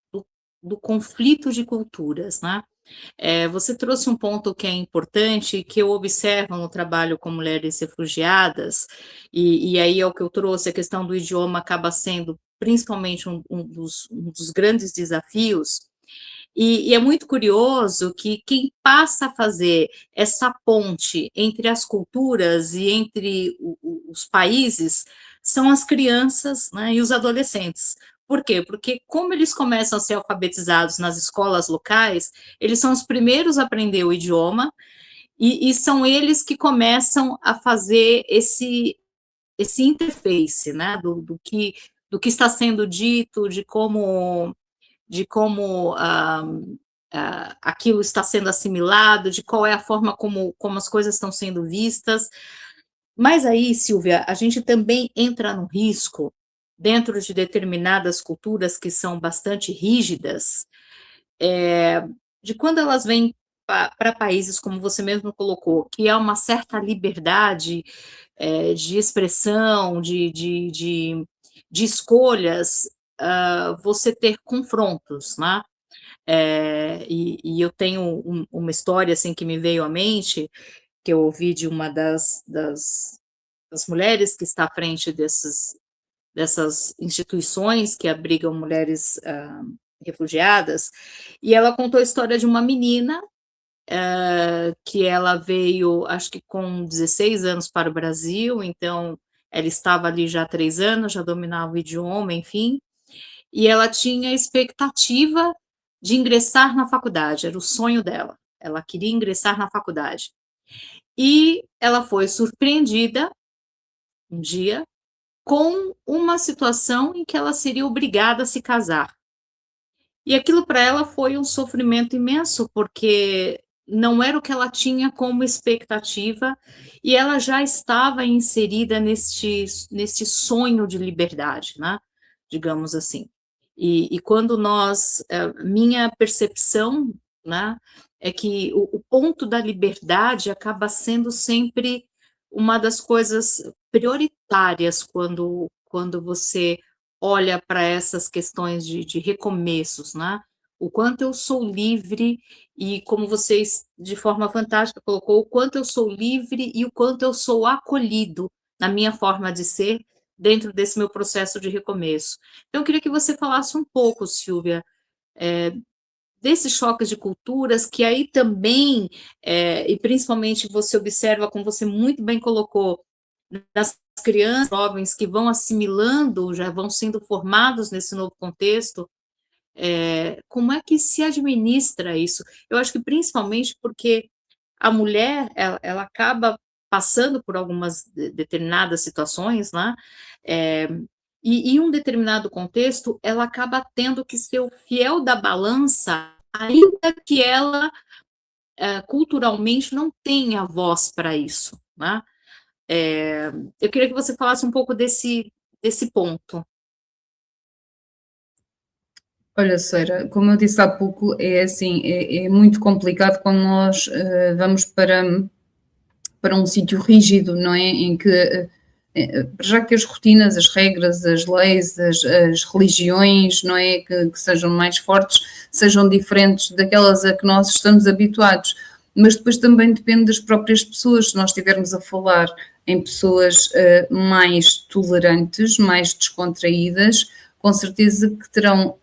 conflito de culturas, né? Você trouxe um ponto que é importante, que eu observo no trabalho com mulheres refugiadas, e aí é o que eu trouxe, a questão do idioma acaba sendo principalmente um dos grandes desafios, e é muito curioso que quem passa a fazer essa ponte entre as culturas e entre os países são as crianças, né, e os adolescentes. Por quê? Porque como eles começam a ser alfabetizados nas escolas locais, eles são os primeiros a aprender o idioma e são eles que começam a fazer esse interface, né, do que está sendo dito, de como aquilo está sendo assimilado, de qual é a forma como as coisas estão sendo vistas. Mas aí, Silvia, a gente também entra no risco, dentro de determinadas culturas que são bastante rígidas, de quando elas vêm para países, como você mesmo colocou, que há uma certa liberdade de expressão, de escolhas, você ter confrontos, né? E eu tenho uma história assim que me veio à mente, que eu ouvi de uma das mulheres que está à frente dessas instituições que abrigam mulheres refugiadas, e ela contou a história de uma menina que ela veio, acho que com 16 anos para o Brasil, então ela estava ali já há 3 anos, já dominava o idioma, enfim, e ela tinha expectativa de ingressar na faculdade, era o sonho dela, ela queria ingressar na faculdade. E ela foi surpreendida um dia com uma situação em que ela seria obrigada a se casar. E aquilo para ela foi um sofrimento imenso, porque não era o que ela tinha como expectativa, e ela já estava inserida neste sonho de liberdade, né, digamos assim. E quando minha percepção, né, é que o ponto da liberdade acaba sendo sempre uma das coisas prioritárias quando você olha para essas questões de recomeços, né? O quanto eu sou livre e como vocês de forma fantástica colocou, o quanto eu sou livre e o quanto eu sou acolhido na minha forma de ser dentro desse meu processo de recomeço. Então, eu queria que você falasse um pouco, Silvia, desses choques de culturas que aí também, e principalmente você observa, como você muito bem colocou, das crianças, jovens que vão assimilando, já vão sendo formados nesse novo contexto, como é que se administra isso? Eu acho que principalmente porque a mulher, ela acaba passando por algumas determinadas situações, né? É, e em um determinado contexto, ela acaba tendo que ser o fiel da balança, ainda que ela culturalmente não tenha voz para isso, né? Eu queria que você falasse um pouco desse ponto.
Olha, Sara, como eu disse há pouco, é assim, é muito complicado quando nós vamos para um sítio rígido, não é? Em que, já que as rotinas, as regras, as leis, as religiões, não é? Que sejam mais fortes, sejam diferentes daquelas a que nós estamos habituados. Mas depois também depende das próprias pessoas. Se nós estivermos a falar em pessoas mais tolerantes, mais descontraídas, com certeza que terão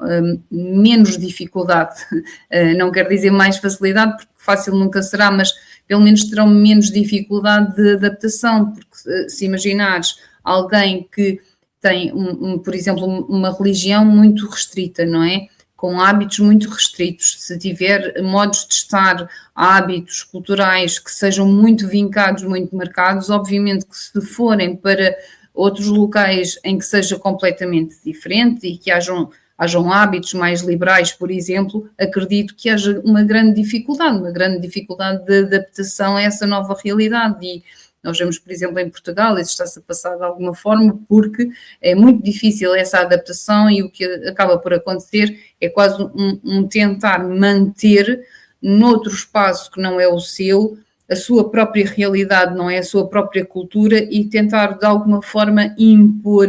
menos dificuldade, não quer dizer mais facilidade, porque fácil nunca será, mas pelo menos terão menos dificuldade de adaptação, porque se imaginares alguém que tem, por exemplo, uma religião muito restrita, não é? Com hábitos muito restritos, se tiver modos de estar, hábitos culturais que sejam muito vincados, muito marcados, obviamente que se forem para outros locais em que seja completamente diferente e que hajam hajam hábitos mais liberais, por exemplo, acredito que haja uma grande dificuldade de adaptação a essa nova realidade. E nós vemos, por exemplo, em Portugal, isso está-se a passar de alguma forma, porque é muito difícil essa adaptação e o que acaba por acontecer é quase um tentar manter noutro espaço que não é o seu, a sua própria realidade, não é a sua própria cultura, e tentar de alguma forma impor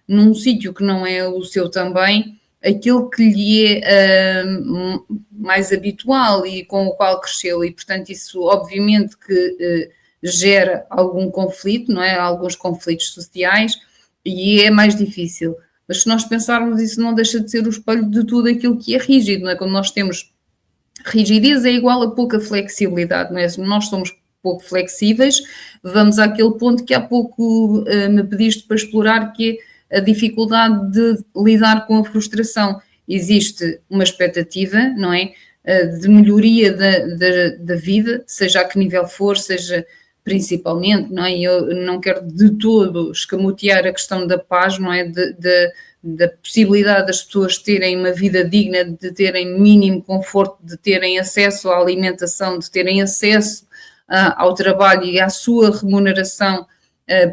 num sítio que não é o seu também, aquilo que lhe é mais habitual e com o qual cresceu, e portanto isso obviamente que gera algum conflito, não é? Alguns conflitos sociais, e é mais difícil. Mas se nós pensarmos, isso não deixa de ser o espelho de tudo aquilo que é rígido, não é? Quando nós temos rigidez é igual a pouca flexibilidade, não é? Se nós somos pouco flexíveis, vamos àquele ponto que há pouco me pediste para explorar, que é a dificuldade de lidar com a frustração. Existe uma expectativa, não é? De melhoria da vida, seja a que nível for, seja principalmente, não é? Eu não quero de todo escamotear a questão da paz, não é? Da possibilidade das pessoas terem uma vida digna, de terem mínimo conforto, de terem acesso à alimentação, de terem acesso ao trabalho e à sua remuneração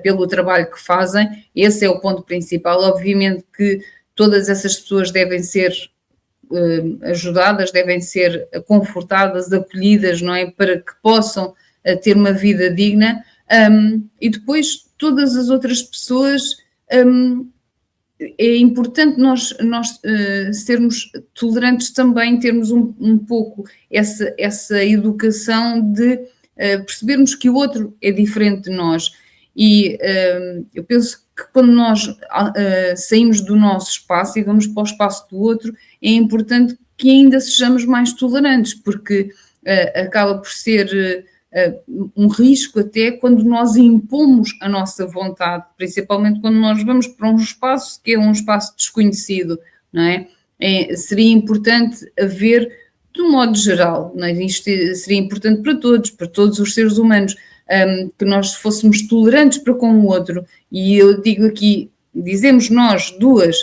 pelo trabalho que fazem. Esse é o ponto principal. Obviamente que todas essas pessoas devem ser ajudadas, devem ser confortadas, acolhidas, não é? Para que possam ter uma vida digna, e depois todas as outras pessoas, é importante nós sermos tolerantes também, termos um pouco essa educação de percebermos que o outro é diferente de nós. E eu penso que quando nós saímos do nosso espaço e vamos para o espaço do outro, é importante que ainda sejamos mais tolerantes, porque acaba por ser um risco até quando nós impomos a nossa vontade, principalmente quando nós vamos para um espaço que é um espaço desconhecido, não é? Seria importante haver, de um modo geral, não é? Isto seria importante para todos os seres humanos, que nós fôssemos tolerantes para com o outro. E eu digo aqui, dizemos nós duas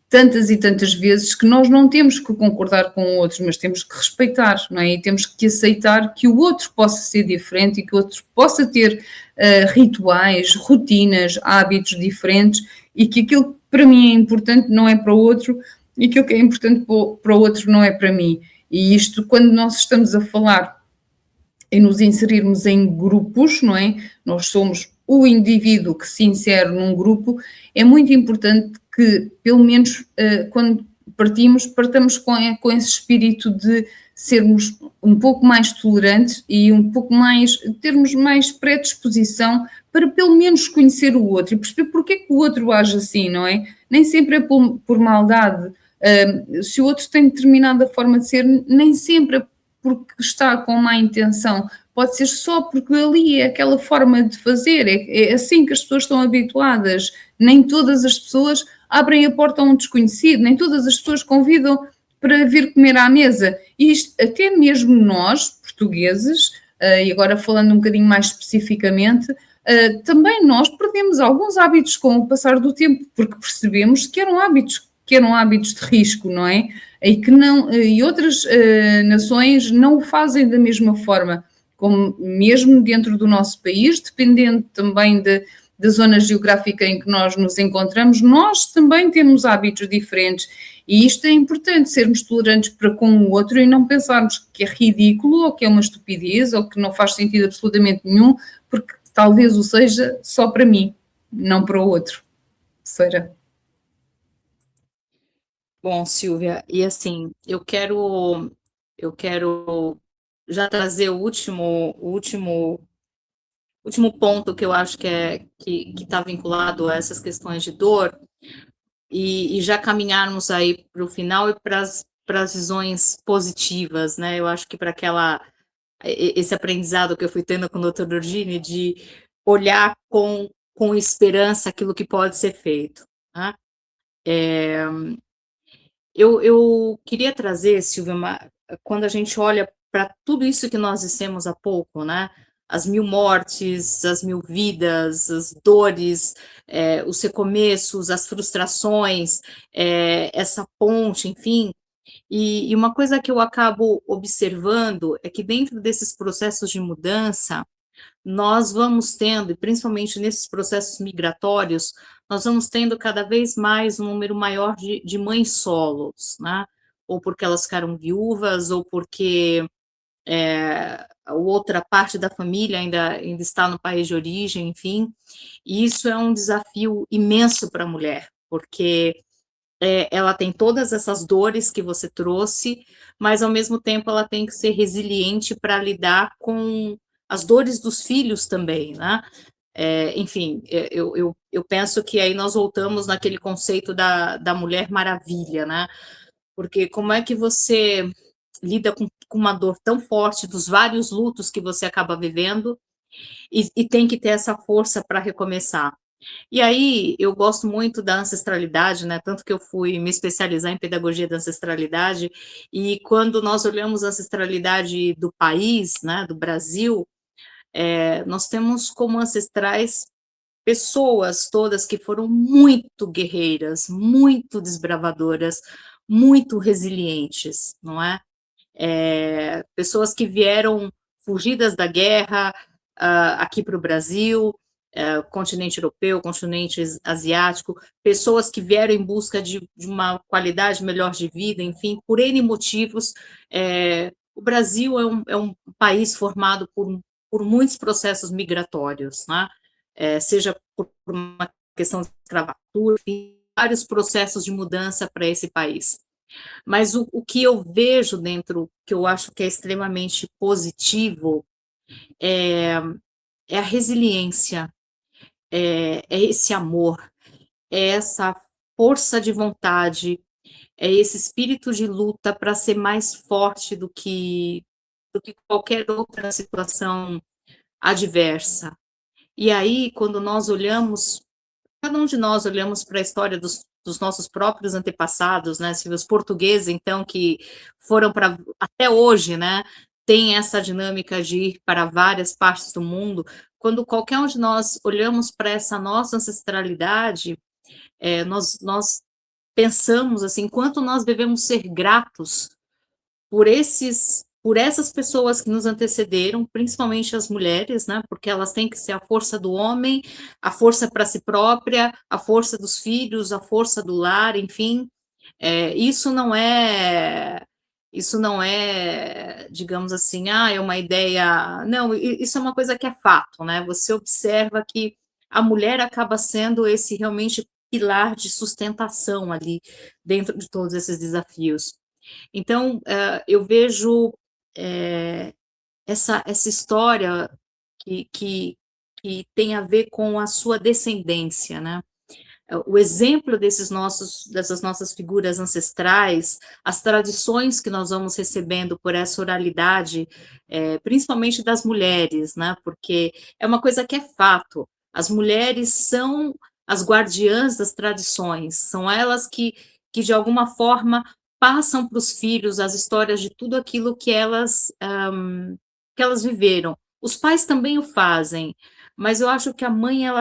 tantas e tantas vezes que nós não temos que concordar com o outro, mas temos que respeitar, não é? E temos que aceitar que o outro possa ser diferente e que o outro possa ter rituais, rotinas, hábitos diferentes, e que aquilo que para mim é importante não é para o outro, e aquilo que é importante para o outro não é para mim. E isto, quando nós estamos a falar em nos inserirmos em grupos, não é? Nós somos o indivíduo que se insere num grupo, é muito importante que, pelo menos quando partamos com esse espírito de sermos um pouco mais tolerantes e um pouco mais, termos mais predisposição para pelo menos conhecer o outro e perceber porque é que o outro age assim, não é? Nem sempre é por maldade. Se o outro tem determinada forma de ser, nem sempre é porque está com má intenção, pode ser só porque ali é aquela forma de fazer, é assim que as pessoas estão habituadas. Nem todas as pessoas abrem a porta a um desconhecido, nem todas as pessoas convidam para vir comer à mesa. E isto, até mesmo nós, portugueses, e agora falando um bocadinho mais especificamente, também nós perdemos alguns hábitos com o passar do tempo, porque percebemos que eram hábitos de risco, não é? E que não, e outras nações não o fazem da mesma forma, como mesmo dentro do nosso país, dependendo também da zona geográfica em que nós nos encontramos, nós também temos hábitos diferentes, e isto é importante, sermos tolerantes para com o outro e não pensarmos que é ridículo ou que é uma estupidez ou que não faz sentido absolutamente nenhum, porque talvez o seja só para mim, não para o outro. Será?
Bom, Silvia, e assim, eu quero já trazer o último ponto que eu acho que está vinculado a essas questões de dor, e já caminharmos aí para o final e para as visões positivas, né? Eu acho que para esse aprendizado que eu fui tendo com o Dr. Dorgini, de olhar com esperança aquilo que pode ser feito, né? Eu queria trazer, Silvia, quando a gente olha para tudo isso que nós dissemos há pouco, né? as mil mortes, as mil vidas, as dores, os recomeços, as frustrações, essa ponte, enfim. E uma coisa que eu acabo observando é que dentro desses processos de mudança, nós vamos tendo, e principalmente nesses processos migratórios, nós vamos tendo cada vez mais um número maior de mães solos, né? Ou porque elas ficaram viúvas, ou porque a outra parte da família ainda está no país de origem, enfim. E isso é um desafio imenso para a mulher, porque ela tem todas essas dores que você trouxe, mas ao mesmo tempo ela tem que ser resiliente para lidar com as dores dos filhos também, né? Enfim, eu penso que aí nós voltamos naquele conceito da Mulher Maravilha, né? Porque como é que você lida com uma dor tão forte dos vários lutos que você acaba vivendo e tem que ter essa força para recomeçar? E aí, eu gosto muito da ancestralidade, né, tanto que eu fui me especializar em pedagogia da ancestralidade, e quando nós olhamos a ancestralidade do país, né, do Brasil, nós temos como ancestrais pessoas todas que foram muito guerreiras, muito desbravadoras, muito resilientes, não é? Pessoas que vieram fugidas da guerra, aqui para o Brasil, continente europeu, continente asiático, pessoas que vieram em busca de uma qualidade melhor de vida, enfim, por N motivos. O Brasil é um país formado por muitos processos migratórios, né? Seja por uma questão de escravatura, enfim, vários processos de mudança para esse país. Mas o que eu vejo dentro, que eu acho que é extremamente positivo, é, é a resiliência, é esse amor, é essa força de vontade, é esse espírito de luta para ser mais forte do que qualquer outra situação adversa. E aí, quando nós olhamos, cada um de nós olhamos para a história dos nossos próprios antepassados, né? Se os portugueses, então, que foram para até hoje, né? Tem essa dinâmica de ir para várias partes do mundo. Quando qualquer um de nós olhamos para essa nossa ancestralidade, nós pensamos assim, quanto nós devemos ser gratos por essas pessoas que nos antecederam, principalmente as mulheres, né? Porque elas têm que ser a força do homem, a força para si própria, a força dos filhos, a força do lar, enfim. Isso não é, digamos assim, é uma ideia. Não, isso é uma coisa que é fato, né? Você observa que a mulher acaba sendo esse realmente pilar de sustentação ali dentro de todos esses desafios. Então, eu vejo essa história que tem a ver com a sua descendência, né? O exemplo dessas nossas figuras ancestrais, as tradições que nós vamos recebendo por essa oralidade, principalmente das mulheres, né? Porque é uma coisa que é fato. As mulheres são as guardiãs das tradições, são elas que de alguma forma passam para os filhos as histórias de tudo aquilo que elas viveram. Os pais também o fazem, mas eu acho que a mulher,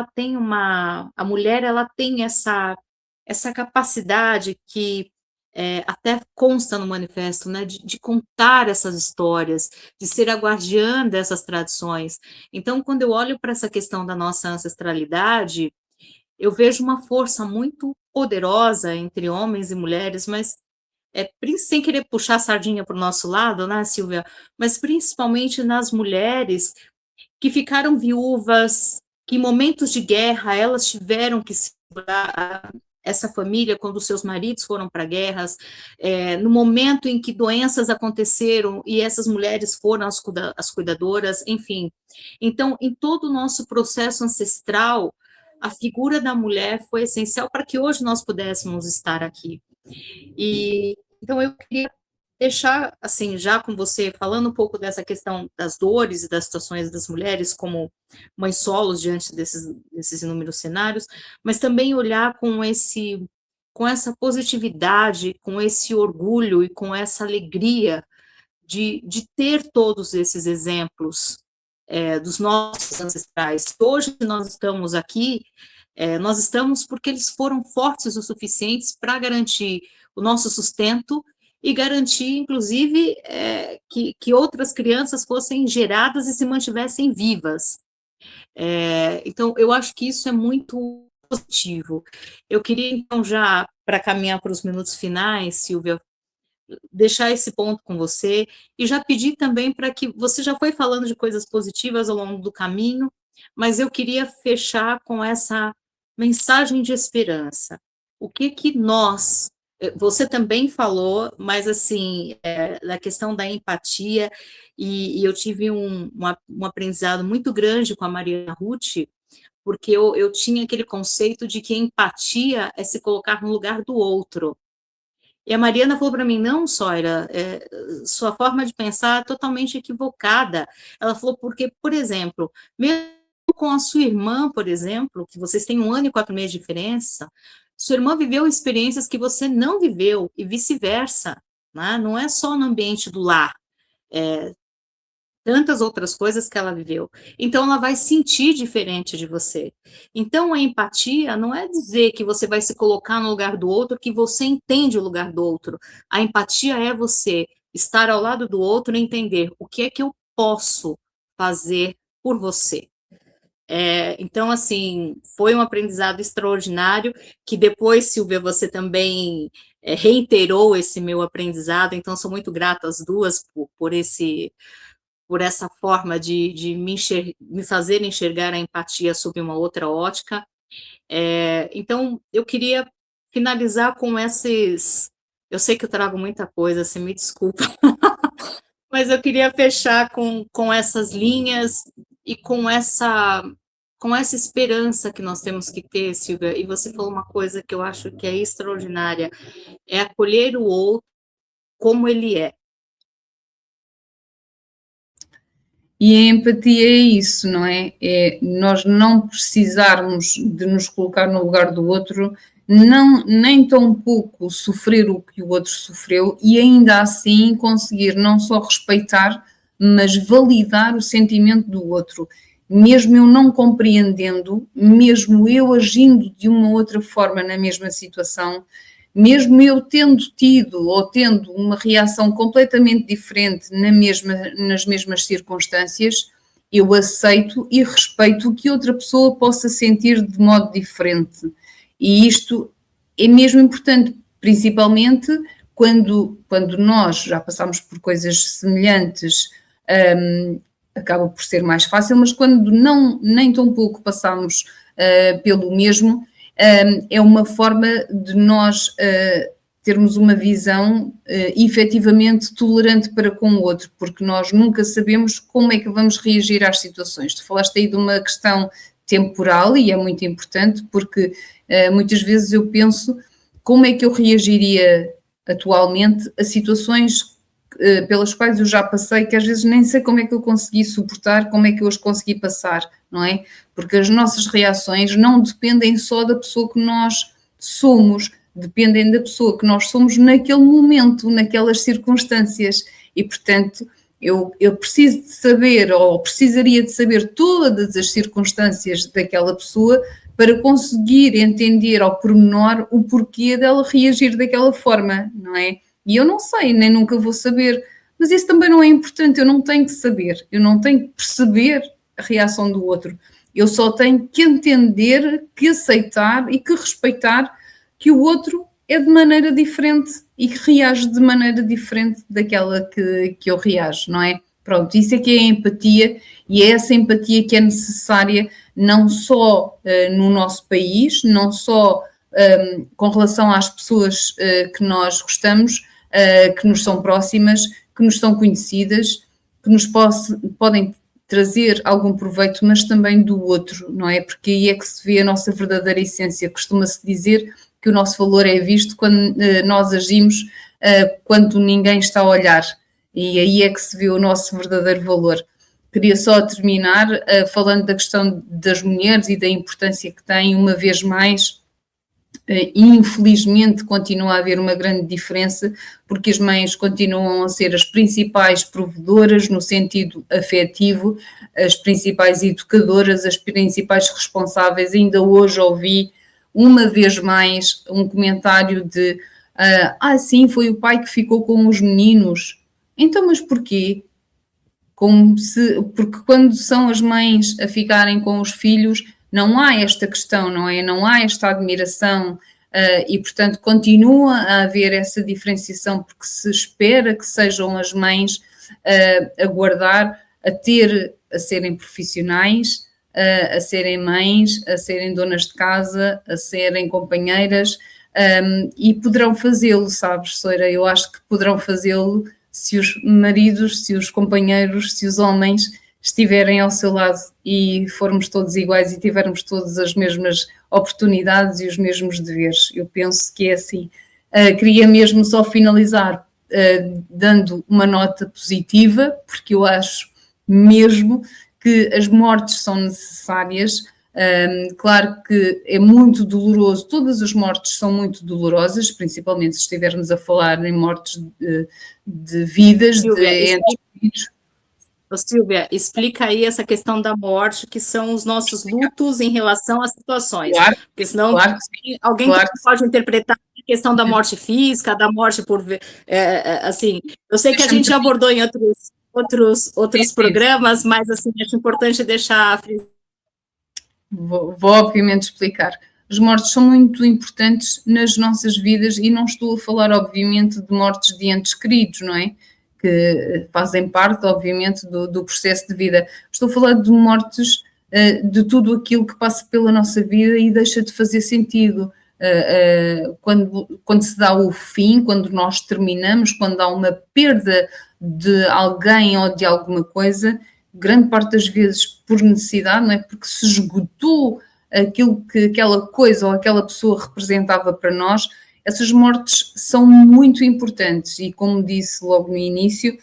ela tem essa capacidade que até consta no manifesto, né, de contar essas histórias, de ser a guardiã dessas tradições. Então, quando eu olho para essa questão da nossa ancestralidade, eu vejo uma força muito poderosa entre homens e mulheres, mas sem querer puxar a sardinha para o nosso lado, né, Silvia? Mas principalmente nas mulheres que ficaram viúvas, que em momentos de guerra elas tiveram que segurar essa família quando seus maridos foram para guerras, no momento em que doenças aconteceram e essas mulheres foram as cuidadoras, enfim. Então, em todo o nosso processo ancestral, a figura da mulher foi essencial para que hoje nós pudéssemos estar aqui. E então eu queria deixar assim já com você falando um pouco dessa questão das dores e das situações das mulheres como mães solos diante desses inúmeros cenários, mas também olhar com essa positividade, com esse orgulho e com essa alegria de ter todos esses exemplos dos nossos ancestrais. Hoje nós estamos aqui, nós estamos porque eles foram fortes o suficientes para garantir o nosso sustento e garantir, inclusive, que outras crianças fossem geradas e se mantivessem vivas. Então, eu acho que isso é muito positivo. Eu queria, então, já, para caminhar para os minutos finais, Silvia, deixar esse ponto com você e já pedir também para que você já foi falando de coisas positivas ao longo do caminho, mas eu queria fechar com essa mensagem de esperança. O que nós, você também falou, mas assim, da questão da empatia, e eu tive um aprendizado muito grande com a Mariana Ruth, porque eu tinha aquele conceito de que empatia é se colocar no lugar do outro. E a Mariana falou para mim, não, Soira, sua forma de pensar é totalmente equivocada. Ela falou, porque, por exemplo, mesmo com a sua irmã, por exemplo, que vocês têm 1 ano e 4 meses de diferença, sua irmã viveu experiências que você não viveu, e vice-versa, né? Não é só no ambiente do lar, tantas outras coisas que ela viveu. Então, ela vai sentir diferente de você. Então, a empatia não é dizer que você vai se colocar no lugar do outro, que você entende o lugar do outro. A empatia é você estar ao lado do outro e entender o que é que eu posso fazer por você. Então, assim, foi um aprendizado extraordinário, que depois, Silvia, você também reiterou esse meu aprendizado, então sou muito grata às duas por essa forma de me fazer enxergar a empatia sob uma outra ótica. Então, eu queria finalizar com esses... Eu sei que eu trago muita coisa, você me desculpa, mas eu queria fechar com essas linhas e com essa esperança que nós temos que ter, Silvia, e você falou uma coisa que eu acho que é extraordinária, é acolher o outro como ele é.
E a empatia é isso, não é? É nós não precisarmos de nos colocar no lugar do outro, não, nem tão pouco sofrer o que o outro sofreu e ainda assim conseguir não só respeitar, mas validar o sentimento do outro. Mesmo eu não compreendendo, mesmo eu agindo de uma outra forma na mesma situação, mesmo eu tendo tido ou tendo uma reação completamente diferente nas mesmas circunstâncias, eu aceito e respeito o que outra pessoa possa sentir de modo diferente. E isto é mesmo importante, principalmente quando nós já passamos por coisas semelhantes, acaba por ser mais fácil, mas quando nem tão pouco passamos pelo mesmo, é uma forma de nós termos uma visão efetivamente tolerante para com o outro, porque nós nunca sabemos como é que vamos reagir às situações. Tu falaste aí de uma questão temporal e é muito importante, porque muitas vezes eu penso como é que eu reagiria atualmente a situações pelas quais eu já passei, que às vezes nem sei como é que eu consegui suportar, como é que eu as consegui passar, não é? Porque as nossas reações não dependem só da pessoa que nós somos, dependem da pessoa que nós somos naquele momento, naquelas circunstâncias, e portanto eu preciso de saber, ou precisaria de saber todas as circunstâncias daquela pessoa para conseguir entender ao pormenor o porquê dela reagir daquela forma, não é? E eu não sei, nem nunca vou saber, mas isso também não é importante, eu não tenho que saber, eu não tenho que perceber a reação do outro, eu só tenho que entender, que aceitar e que respeitar que o outro é de maneira diferente e que reage de maneira diferente daquela que eu reajo, não é? Pronto, isso é que é a empatia e é essa empatia que é necessária não só no nosso país, não só com relação às pessoas que nós gostamos, que nos são próximas, que nos são conhecidas, que nos podem trazer algum proveito, mas também do outro, não é? Porque aí é que se vê a nossa verdadeira essência. Costuma-se dizer que o nosso valor é visto quando nós agimos, quando ninguém está a olhar. E aí é que se vê o nosso verdadeiro valor. Queria só terminar falando da questão das mulheres e da importância que têm, uma vez mais, Infelizmente continua a haver uma grande diferença, porque as mães continuam a ser as principais provedoras no sentido afetivo, as principais educadoras, as principais responsáveis. Ainda hoje ouvi uma vez mais um comentário de sim, foi o pai que ficou com os meninos. Então, mas porquê? Porque quando são as mães a ficarem com os filhos, não há esta questão, não é? Não há esta admiração e, portanto, continua a haver essa diferenciação, porque se espera que sejam as mães a guardar, a serem profissionais, a serem mães, a serem donas de casa, a serem companheiras, e poderão fazê-lo, sabes, Soira? Eu acho que poderão fazê-lo se os maridos, se os companheiros, se os homens estiverem ao seu lado e formos todos iguais e tivermos todas as mesmas oportunidades e os mesmos deveres. Eu penso que é assim. Queria mesmo só finalizar dando uma nota positiva, porque eu acho mesmo que as mortes são necessárias. Claro que é muito doloroso, todas as mortes são muito dolorosas, principalmente se estivermos a falar em mortes de vidas,
Silvia, Silvia, explica aí essa questão da morte, que são os nossos lutos em relação às situações,
claro,
porque senão
claro,
alguém
claro.
pode interpretar a questão da morte física, da morte por... assim, eu sei que a gente já abordou em outros programas, mas assim, acho importante deixar...
Vou obviamente explicar. As mortes são muito importantes nas nossas vidas e não estou a falar, obviamente, de mortes de entes queridos, não é? Que fazem parte, obviamente, do processo de vida. Estou a falar de mortes de tudo aquilo que passa pela nossa vida e deixa de fazer sentido. Quando se dá o fim, quando nós terminamos, quando há uma perda de alguém ou de alguma coisa, grande parte das vezes por necessidade, não é? Porque se esgotou aquilo que aquela coisa ou aquela pessoa representava para nós, essas mortes são muito importantes e, como disse logo no início,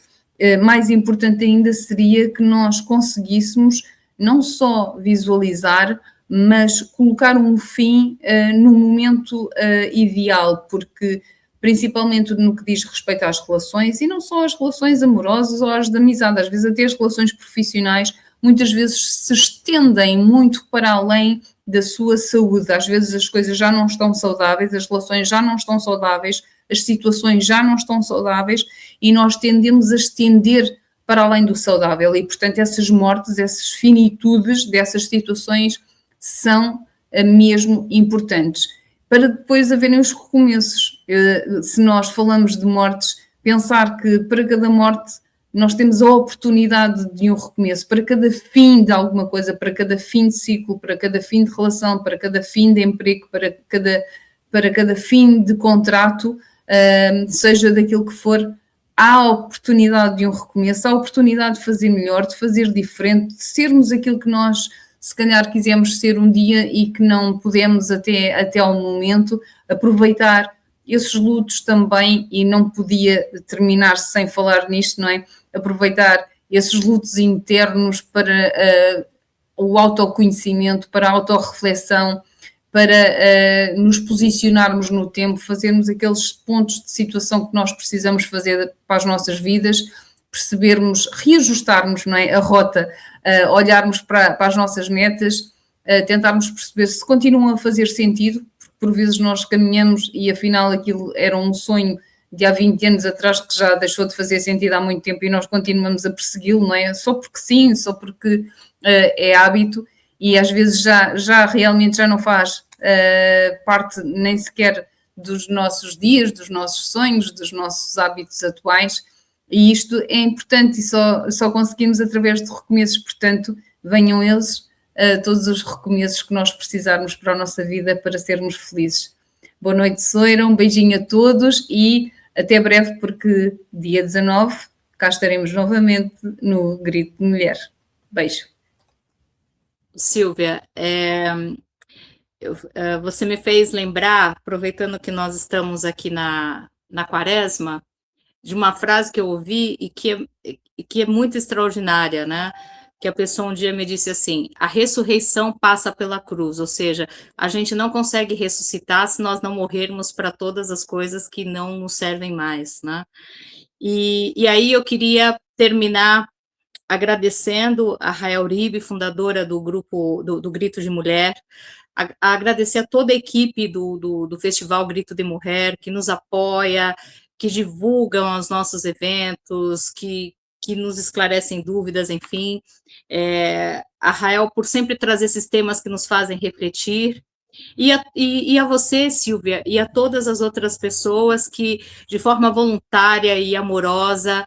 mais importante ainda seria que nós conseguíssemos não só visualizar, mas colocar um fim no momento ideal, porque principalmente no que diz respeito às relações, e não só às relações amorosas ou às de amizade, às vezes até as relações profissionais, muitas vezes se estendem muito para além da sua saúde. Às vezes as coisas já não estão saudáveis, as relações já não estão saudáveis, as situações já não estão saudáveis e nós tendemos a estender para além do saudável e, portanto, essas mortes, essas finitudes dessas situações são mesmo importantes. Para depois haverem os recomeços. Se nós falamos de mortes, pensar que para cada morte nós temos a oportunidade de um recomeço, para cada fim de alguma coisa, para cada fim de ciclo, para cada fim de relação, para cada fim de emprego, para cada fim de contrato, seja daquilo que for, há a oportunidade de um recomeço, há a oportunidade de fazer melhor, de fazer diferente, de sermos aquilo que nós se calhar quisemos ser um dia e que não pudemos até ao momento, aproveitar esses lutos também, e não podia terminar sem falar nisto, não é? Aproveitar esses lutos internos para o autoconhecimento, para a autorreflexão, para nos posicionarmos no tempo, fazermos aqueles pontos de situação que nós precisamos fazer para as nossas vidas, percebermos, reajustarmos, não é, a rota, olharmos para as nossas metas, tentarmos perceber se continuam a fazer sentido, porque por vezes nós caminhamos e afinal aquilo era um sonho de há 20 anos atrás que já deixou de fazer sentido há muito tempo e nós continuamos a persegui-lo, não é? Só porque sim, só porque é hábito e às vezes já realmente já não faz parte nem sequer dos nossos dias, dos nossos sonhos, dos nossos hábitos atuais. E isto é importante e só conseguimos através de recomeços, portanto, venham eles todos os recomeços que nós precisarmos para a nossa vida para sermos felizes. Boa noite, Soira, um beijinho a todos e até breve, porque dia 19 cá estaremos novamente no Grito de Mulher. Beijo.
Silvia, você me fez lembrar, aproveitando que nós estamos aqui na Quaresma, de uma frase que eu ouvi e que é muito extraordinária, né? que a pessoa um dia me disse assim: a ressurreição passa pela cruz, ou seja, a gente não consegue ressuscitar se nós não morrermos para todas as coisas que não nos servem mais, né? E aí eu queria terminar agradecendo a Rael Uribe, fundadora do grupo do Grito de Mulher, a agradecer a toda a equipe do Festival Grito de Mulher, que nos apoia, que divulgam os nossos eventos, que nos esclarecem dúvidas, enfim. A Rael, por sempre trazer esses temas que nos fazem refletir, e a você, Silvia, e a todas as outras pessoas que, de forma voluntária e amorosa,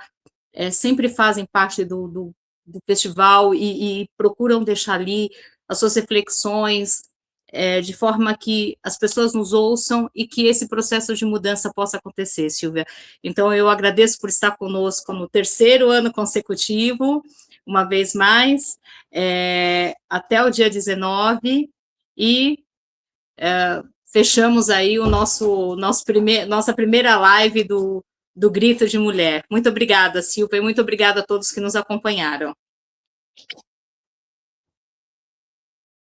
sempre fazem parte do festival e procuram deixar ali as suas reflexões, de forma que as pessoas nos ouçam e que esse processo de mudança possa acontecer, Silvia. Então, eu agradeço por estar conosco no 3º ano consecutivo, uma vez mais, até o dia 19, e fechamos aí nossa primeira live do Grito de Mulher. Muito obrigada, Silvia, e muito obrigada a todos que nos acompanharam.